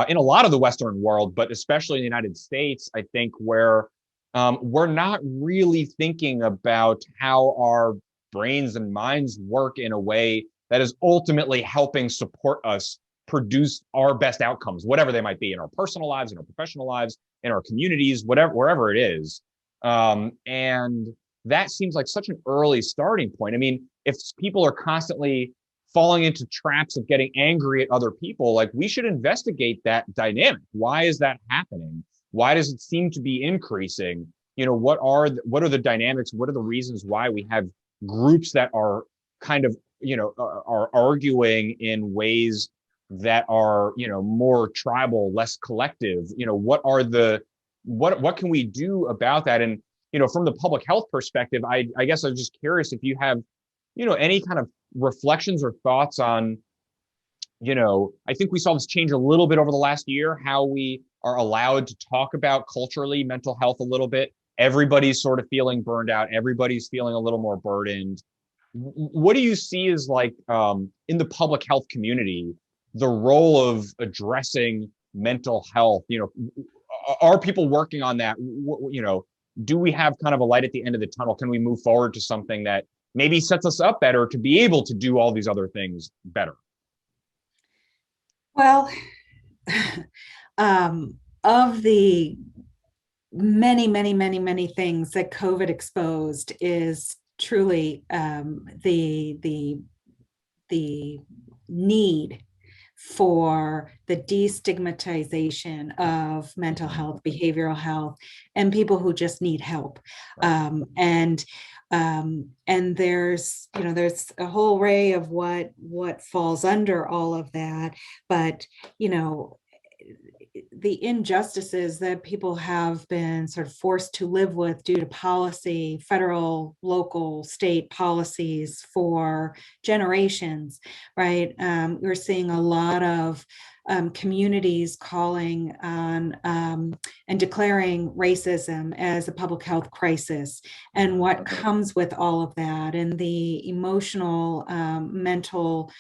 in a lot of the Western world, but especially in the United States, I think, where we're not really thinking about how our brains and minds work in a way that is ultimately helping support us produce our best outcomes, whatever they might be, in our personal lives, in our professional lives, in our communities, wherever it is. And that seems like such an early starting point. I mean, if people are constantly falling into traps of getting angry at other people, like, we should investigate that dynamic. Why is that happening? Why does it seem to be increasing? What are the dynamics? What are the reasons why we have groups that are kind of, are arguing in ways that are, more tribal, less collective? What can we do about that? And, from the public health perspective, I guess I'm just curious if you have, any kind of reflections or thoughts on, I think we saw this change a little bit over the last year, how we are allowed to talk about culturally mental health a little bit. Everybody's sort of feeling burned out. Everybody's feeling a little more burdened. What do you see as like, in the public health community, the role of addressing mental health? Are people working on that? Do we have kind of a light at the end of the tunnel? Can we move forward to something that maybe sets us up better to be able to do all these other things better? Well, of the many things that COVID exposed is truly the need for the destigmatization of mental health, behavioral health, and people who just need help. And there's a whole array of what falls under all of that, but the injustices that people have been sort of forced to live with due to policy, federal, local, state policies for generations, right? We're seeing a lot of communities calling on and declaring racism as a public health crisis, and what comes with all of that, and the emotional, mental,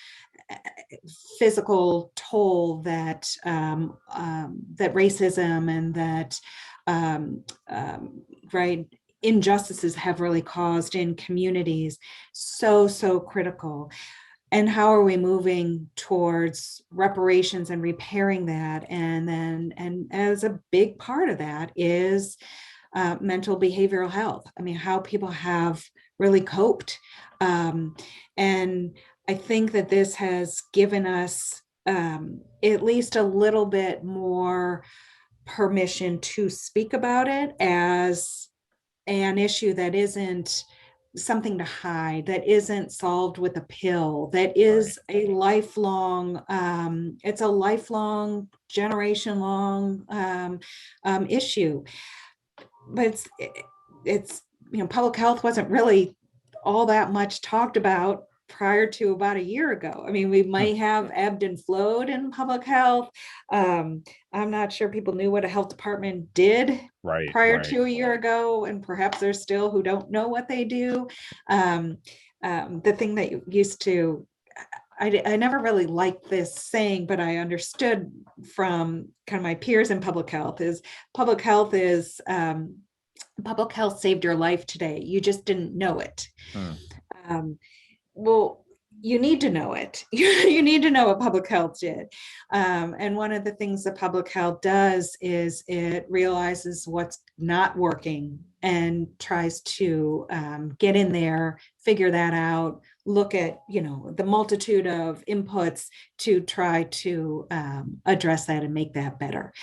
physical toll that that racism and that injustices have really caused in communities. So critical. And how are we moving towards reparations and repairing that? And as a big part of that is mental behavioral health. I mean, how people have really coped. And I think that this has given us at least a little bit more permission to speak about it as an issue that isn't something to hide, that isn't solved with a pill, that is a lifelong, it's a lifelong, generation long issue. But it's, public health wasn't really all that much talked about prior to about a year ago. I mean, we might have ebbed and flowed in public health. I'm not sure people knew what a health department did prior to a year ago, and perhaps there's still who don't know what they do. The thing that used to, I never really liked this saying, but I understood from kind of my peers in public health public health saved your life today. You just didn't know it. Well, you need to know it. You need to know what public health did. And one of the things that public health does is it realizes what's not working and tries to get in there, figure that out, look at, the multitude of inputs to try to address that and make that better.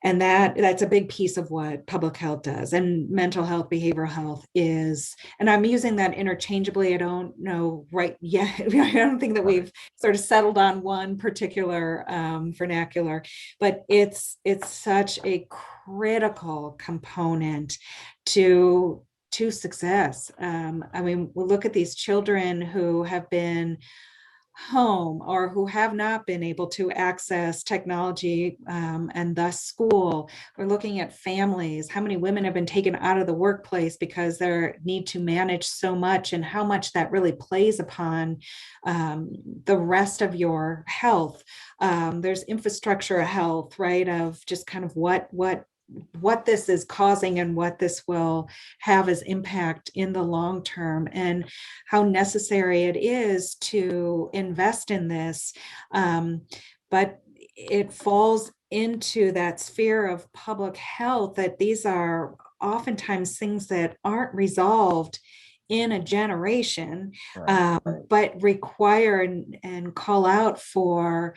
And that's a big piece of what public health does. And mental health, behavioral health is, and I'm using that interchangeably. I don't know right yet. I don't think that we've sort of settled on one particular vernacular, but it's such a critical component to success. I mean, we'll look at these children who have been home or who have not been able to access technology and thus school. We're looking at families, how many women have been taken out of the workplace because they need to manage so much, and how much that really plays upon the rest of your health. There's infrastructure health, right, of just kind of what this is causing and what this will have as impact in the long term, and how necessary it is to invest in this. But it falls into that sphere of public health, that these are oftentimes things that aren't resolved in a generation, but require and call out for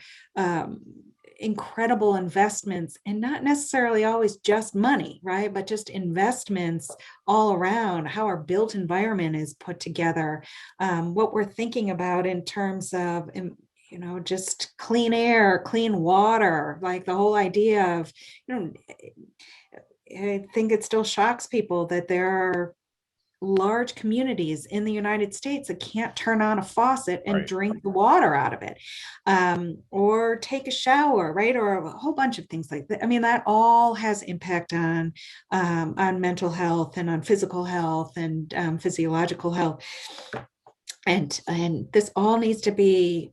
incredible investments, and not necessarily always just money, right? But just investments all around, how our built environment is put together, what we're thinking about in terms of, just clean air, clean water, like the whole idea of, I think it still shocks people that there are large communities in the United States that can't turn on a faucet and drink the water out of it, or take a shower, right? Or a whole bunch of things like that. I mean, that all has impact on mental health and on physical health and physiological health. And this all needs to be,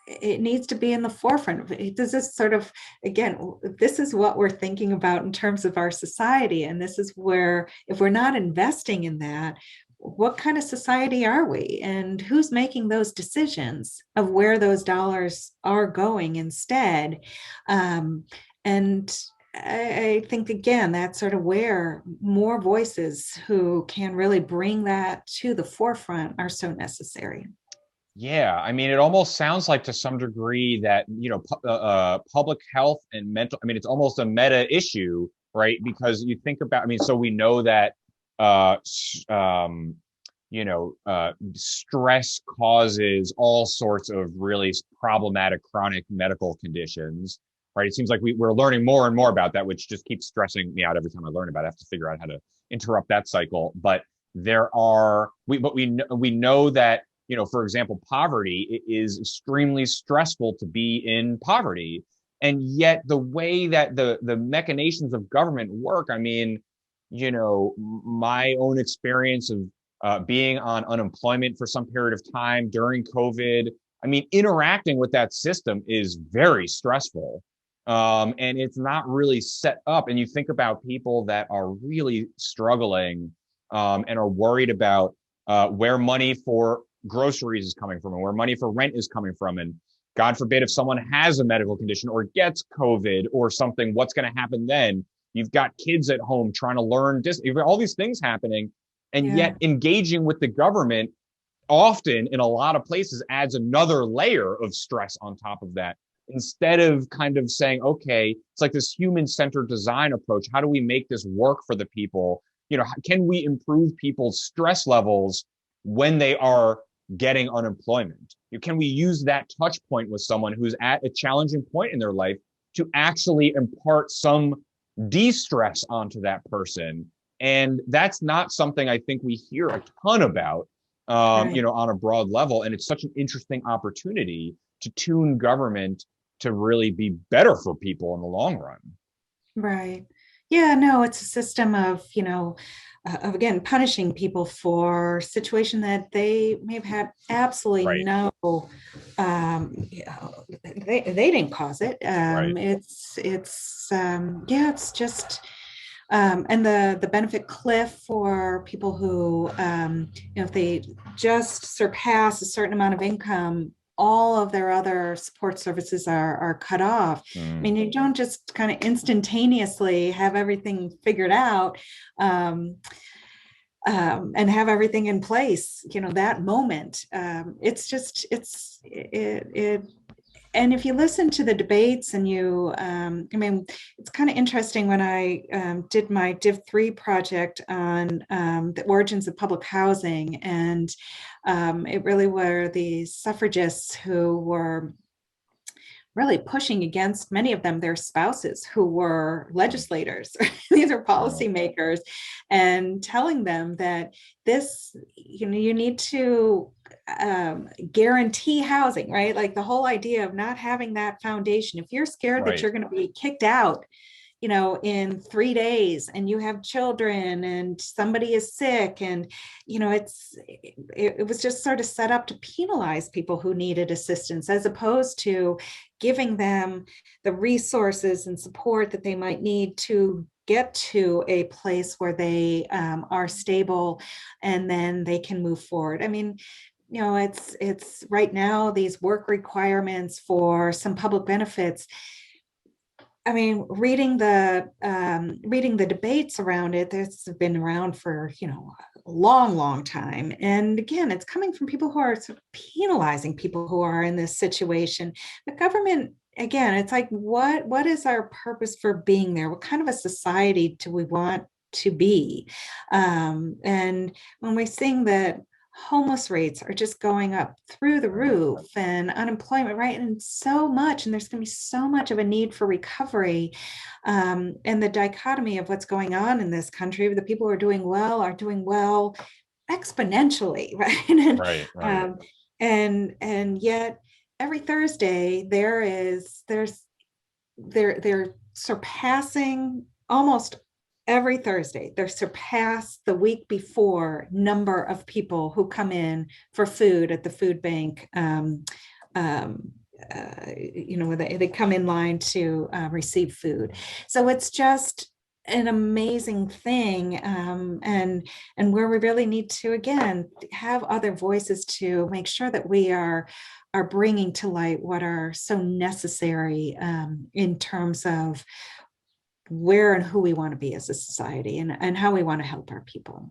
it needs to be in the forefront. This is sort of, again, this is what we're thinking about in terms of our society. And this is where, if we're not investing in that, what kind of society are we? And who's making those decisions of where those dollars are going instead? And I think, again, that's sort of where more voices who can really bring that to the forefront are so necessary. Yeah, I mean, it almost sounds like to some degree that, public health and mental, I mean, it's almost a meta issue, right? Because you think about, I mean, so we know that, stress causes all sorts of really problematic chronic medical conditions, right? It seems like we're learning more and more about that, which just keeps stressing me out every time I learn about it. I have to figure out how to interrupt that cycle. But we know that, for example, poverty, it is extremely stressful to be in poverty. And yet the way that the machinations of government work, I mean, my own experience of being on unemployment for some period of time during COVID, I mean, interacting with that system is very stressful. And it's not really set up. And you think about people that are really struggling and are worried about where money for groceries is coming from and where money for rent is coming from. And God forbid, if someone has a medical condition or gets COVID or something, what's going to happen then? You've got kids at home trying to learn, you've got all these things happening, and Yeah. yet engaging with the government often in a lot of places adds another layer of stress on top of that. Instead of kind of saying, okay, it's like this human-centered design approach. How do we make this work for the people? Can we improve people's stress levels when they are getting unemployment? Can we use that touch point with someone who's at a challenging point in their life to actually impart some de-stress onto that person? And that's not something I think we hear a ton about, Right. on a broad level. And it's such an interesting opportunity to tune government to really be better for people in the long run. Right. Yeah, no, it's a system of, of again, punishing people for situation that they may have had absolutely Right. no, they didn't cause it. Right. Yeah, it's just, and the benefit cliff for people who, if they just surpass a certain amount of income, all of their other support services are cut off. I mean, you don't just kind of instantaneously have everything figured out, and have everything in place, that moment. And if you listen to the debates and it's kind of interesting when I did my Div 3 project on the origins of public housing, and it really were the suffragists who were really pushing against, many of them, their spouses who were legislators. These are policymakers, and telling them that this, you need to guarantee housing, right? Like the whole idea of not having that foundation. If you're scared that you're going to be kicked out, in 3 days, and you have children and somebody is sick, and, it was just sort of set up to penalize people who needed assistance, as opposed to giving them the resources and support that they might need to get to a place where they are stable, and then they can move forward. I mean, it's right now, these work requirements for some public benefits. I mean, reading the debates around it, this has been around for, a long, long time. And again, it's coming from people who are sort of penalizing people who are in this situation. The government, again, it's like, what is our purpose for being there? What kind of a society do we want to be? And when we're seeing that homeless rates are just going up through the roof, and unemployment, right? And so much, and there's going to be so much of a need for recovery. And the dichotomy of what's going on in this country, the people who are doing well exponentially, right? And, Right. Right. and yet every Thursday they're surpassing, almost every Thursday, they surpass the week before number of people who come in for food at the food bank. They come in line to receive food. So it's just an amazing thing, and where we really need to, again, have other voices to make sure that we are bringing to light what are so necessary, in terms of where and who we want to be as a society, and how we want to help our people.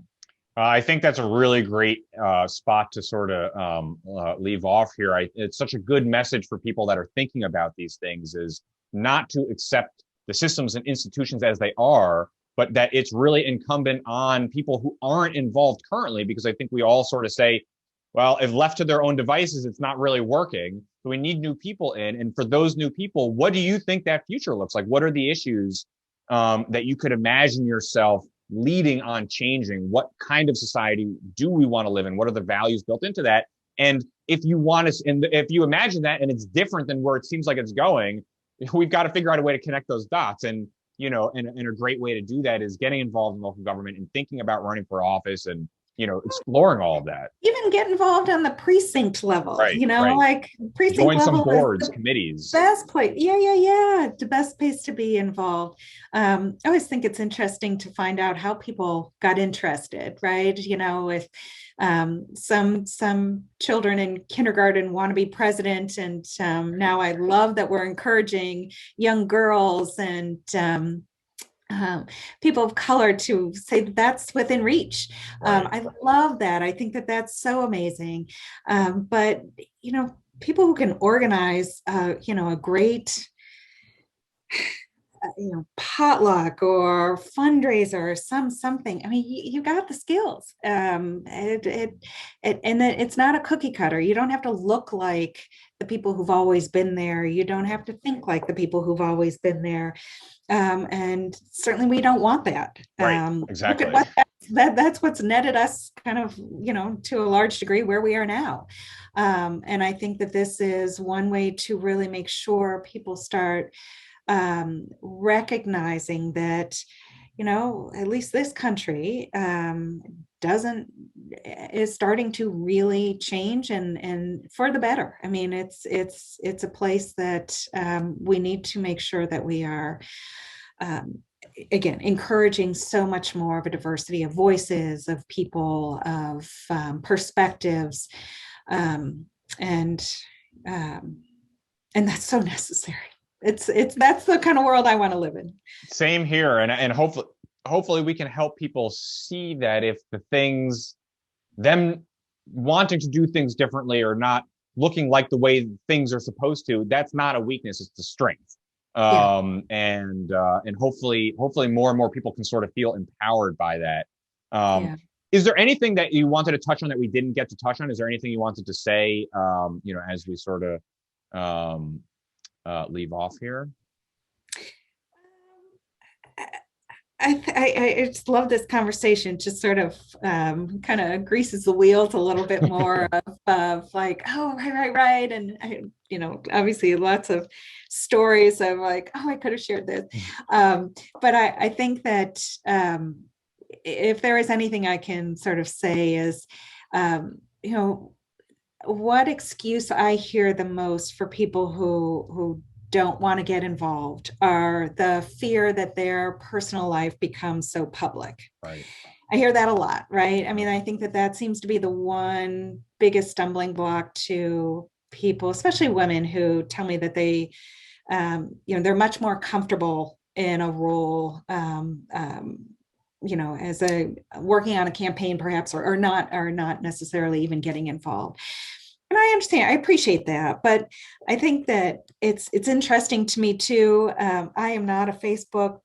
I think that's a really great spot to sort of leave off here. It's such a good message for people that are thinking about these things, is not to accept the systems and institutions as they are, but that it's really incumbent on people who aren't involved currently, because I think we all sort of say, well, if left to their own devices, it's not really working. So we need new people in. And for those new people, what do you think that future looks like? What are the issues that you could imagine yourself leading on changing? What kind of society do we want to live in? What are the values built into that? And if you want to, and if you imagine that and it's different than where it seems like it's going, we've got to figure out a way to connect those dots. And, and a great way to do that is getting involved in local government and thinking about running for office, and, exploring all of that. Even get involved on the precinct level, Right. like precinct Join level some boards, is committees. best place. Yeah. The best place to be involved. I always think it's interesting to find out how people got interested, right? If some children in kindergarten want to be president, and now I love that we're encouraging young girls and people of color to say that that's within reach. Right. I love that. I think that that's so amazing. But, people who can organize, a great potluck or fundraiser or something. I mean, you got the skills. And then it's not a cookie cutter. You don't have to look like the people who've always been there. You don't have to think like the people who've always been there. And certainly we don't want that. Right. Exactly. Look at what that's what's netted us kind of, to a large degree where we are now. And I think that this is one way to really make sure people start recognizing that, at least this country is starting to really change and for the better. I mean, it's a place that we need to make sure that we are again encouraging so much more of a diversity of voices, of people, of perspectives, and that's so necessary. That's the kind of world I want to live in. Same here, and hopefully we can help people see that if them wanting to do things differently or not looking like the way things are supposed to, that's not a weakness, it's a strength. And hopefully more and more people can sort of feel empowered by that. Is there anything that you wanted to touch on that we didn't get to touch on? Is there anything you wanted to say, as we sort of leave off here? I just love this conversation. Just sort of kind of greases the wheels a little bit more of like, oh, right. And obviously lots of stories of like, oh, I could have shared this. But I think that if there is anything I can sort of say is, what excuse I hear the most for people who don't want to get involved are the fear that their personal life becomes so public. Right. I hear that a lot, right? I mean, I think that seems to be the one biggest stumbling block to people, especially women, who tell me that they, they're much more comfortable in a role, as working on a campaign perhaps, or not necessarily even getting involved. And I understand, I appreciate that, but I think that it's interesting to me too. I am not a Facebook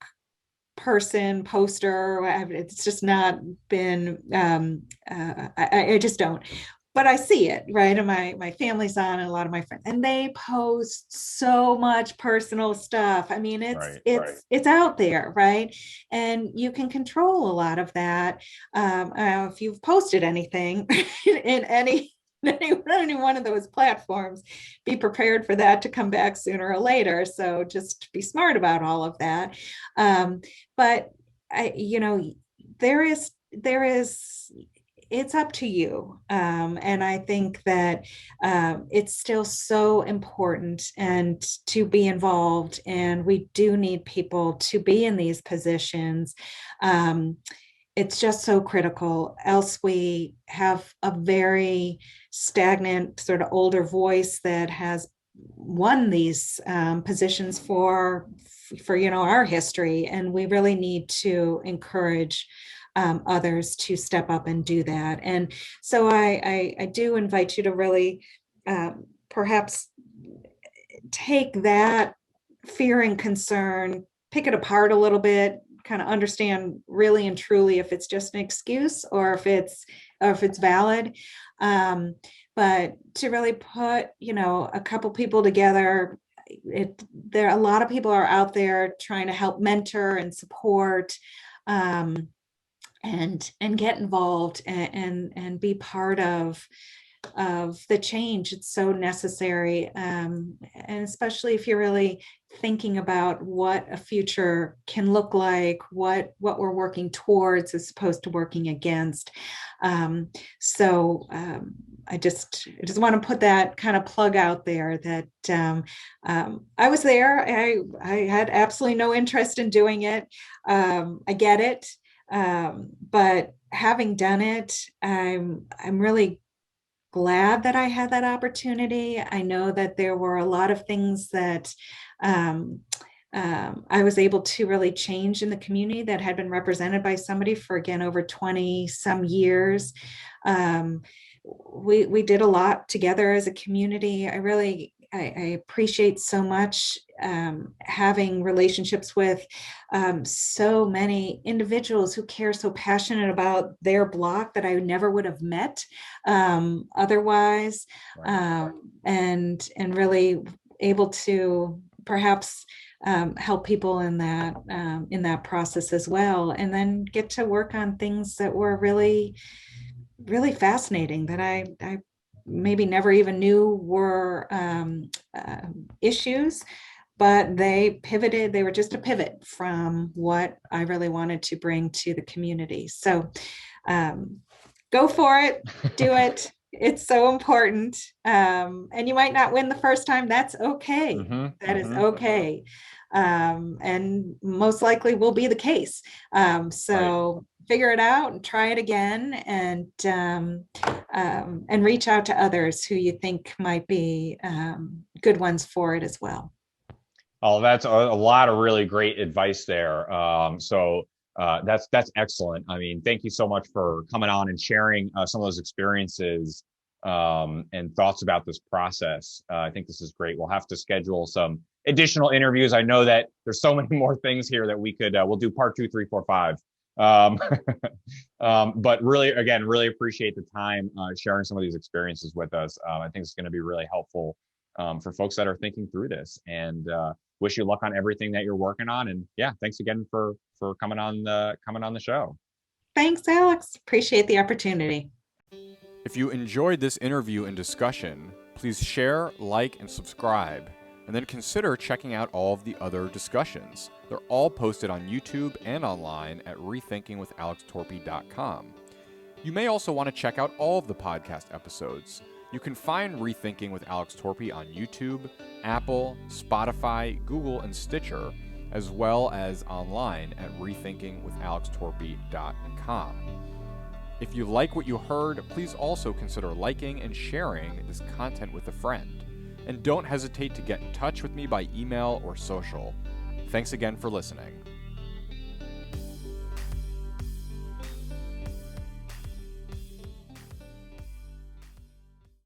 person, poster. It's just not been, I just don't. But I see it, right? And my family's on, and a lot of my friends, and they post so much personal stuff. I mean, it's out there, right? And you can control a lot of that. If you've posted anything in any one of those platforms, be prepared for that to come back sooner or later. So just be smart about all of that. But there is, it's up to you. And I think that it's still so important and to be involved. And we do need people to be in these positions. It's just so critical. Else we have a very stagnant, sort of older voice that has won these positions for our history, and we really need to encourage others to step up and do that. And so I do invite you to really perhaps take that fear and concern, pick it apart a little bit, kind of understand really and truly if it's just an excuse or if it's valid. But to really put, a couple people together, there a lot of people are out there trying to help mentor and support, and get involved and be part of the change. It's so necessary, and especially if you're really thinking about what a future can look like, what we're working towards as opposed to working against. So I just want to put that kind of plug out there that I was there. I had absolutely no interest in doing it. I get it. But having done it, I'm really glad that I had that opportunity. I know that there were a lot of things that I was able to really change in the community that had been represented by somebody for, again, over 20 some years. We did a lot together as a community. I appreciate so much having relationships with so many individuals who care so passionate about their block that I never would have met otherwise, and really able to perhaps help people in that process as well, and then get to work on things that were really, really fascinating that I maybe never even knew were issues, but they pivoted. They were just a pivot from what I really wanted to bring to the community. So go for it, do it. It's so important. And you might not win the first time. That's okay. That is okay. And most likely will be the case. So figure it out and try it again, and reach out to others who you think might be good ones for it as well. Oh, that's a lot of really great advice there. That's excellent. I mean, thank you so much for coming on and sharing some of those experiences and thoughts about this process. I think this is great. We'll have to schedule some additional interviews. I know that there's so many more things here that we could, we'll do part 2, 3, 4, 5. But really, again, really appreciate the time sharing some of these experiences with us. I think it's going to be really helpful for folks that are thinking through this, and wish you luck on everything that you're working on. And yeah, thanks again for coming on the show. Thanks, Alex. Appreciate the opportunity. If you enjoyed this interview and discussion, please share, like, and subscribe, and then consider checking out all of the other discussions. They're all posted on YouTube and online at rethinkingwithalextorpey.com. You may also want to check out all of the podcast episodes. You can find Rethinking with Alex Torpey on YouTube, Apple, Spotify, Google, and Stitcher, as well as online at rethinkingwithalextorpey.com. If you like what you heard, please also consider liking and sharing this content with a friend. And don't hesitate to get in touch with me by email or social. Thanks again for listening.